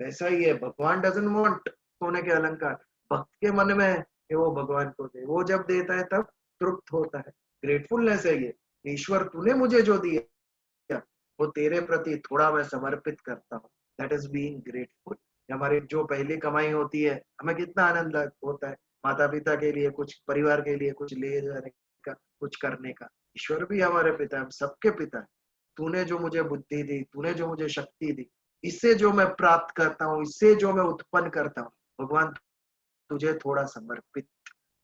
वैसा ही है, भगवान डजंट वांट सोने के अलंकार, भक्त के मन में है कि वो भगवान को दे। वो जब देता है तब तृप्त होता है। ग्रेटफुलनेस है ये, ईश्वर तूने मुझे जो दिया वो तेरे प्रति थोड़ा मैं समर्पित करता हूँ। That is being grateful. हमारी जो पहली कमाई होती है, हमें कितना आनंद होता है माता पिता के लिए कुछ, परिवार के लिए कुछ ले जाने का, कुछ करने का। ईश्वर भी हमारे पिता है, हम सबके पिता है। तूने जो मुझे बुद्धि दी, तूने जो मुझे शक्ति दी, इससे जो मैं प्राप्त करता हूँ, इससे जो मैं उत्पन्न करता हूँ, भगवान तुझे थोड़ा समर्पित।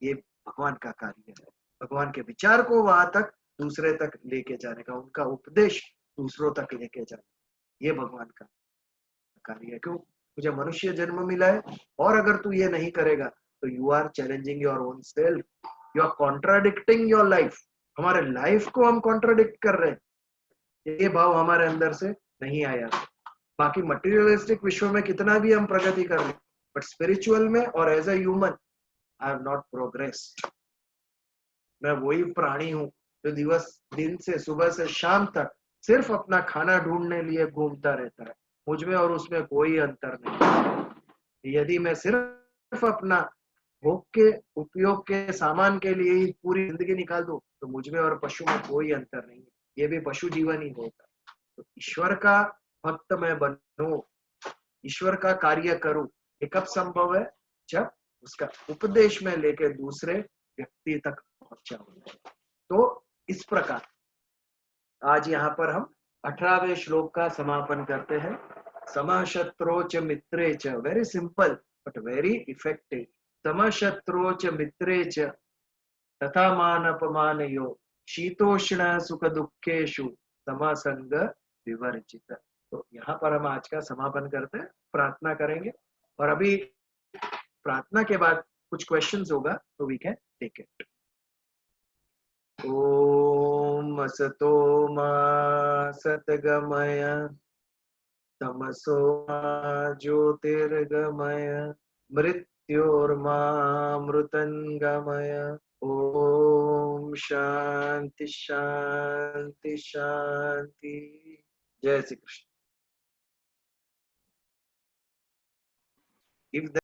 ये भगवान का कार्य है। भगवान के विचार को वहां तक, दूसरे तक लेके जाने का, उनका उपदेश दूसरों तक लेके जाने, ये भगवान का कार्य है। क्यों? मुझे मनुष्य जन्म मिला है, और अगर तू ये नहीं करेगा तो you are challenging your own self, you are contradicting your life. हमारे लाइफ को हम कॉन्ट्राडिक्ट कर रहे हैं। ये भाव हमारे अंदर से नहीं आया। बाकी मटेरियलिस्टिक विश्व में कितना भी हम प्रगति कर लें, बट स्पिरिचुअल में और as a human I have not progressed. मैं वही प्राणी हूँ जो दिन से, सुबह से शाम तक सिर्फ अपना खाना ढूंढने लिए घूमता रहता है। मुझ में और उसमें कोई अंतर नहीं। यदि मैं सिर्फ अपना भोग के, उपयोग के सामान के लिए ही पूरी जिंदगी निकाल दूं तो मुझ में और पशु में कोई अंतर नहीं है। ये भी पशु जीवन ही होगा। तो ईश्वर का भक्त मैं बनूं, ईश्वर का कार्य करूं, ये कब संभव है? जब उसका उपदेश में लेके दूसरे व्यक्ति तक पहुंचा हूं। तो इस प्रकार आज यहाँ पर हम 18वें श्लोक का समापन करते हैं। समशत्रो च मित्रे च, very simple but very effective. समशत्रो च मित्रे च तथा मान अपमानयो, शीतोष्ण सुख दुखेषु समसंग विवर्जित। तो यहाँ पर हम आज का समापन करते हैं, प्रार्थना करेंगे, और अभी प्रार्थना के बाद कुछ क्वेश्चंस होगा तो वी कैन टेक इट। ओम असतो मा सद्गमय, तमसो मा ज्योतिर्गमय, मृत्योर्मामृतंगमय। ओम शांति शांति शांति। जय श्री कृष्ण। if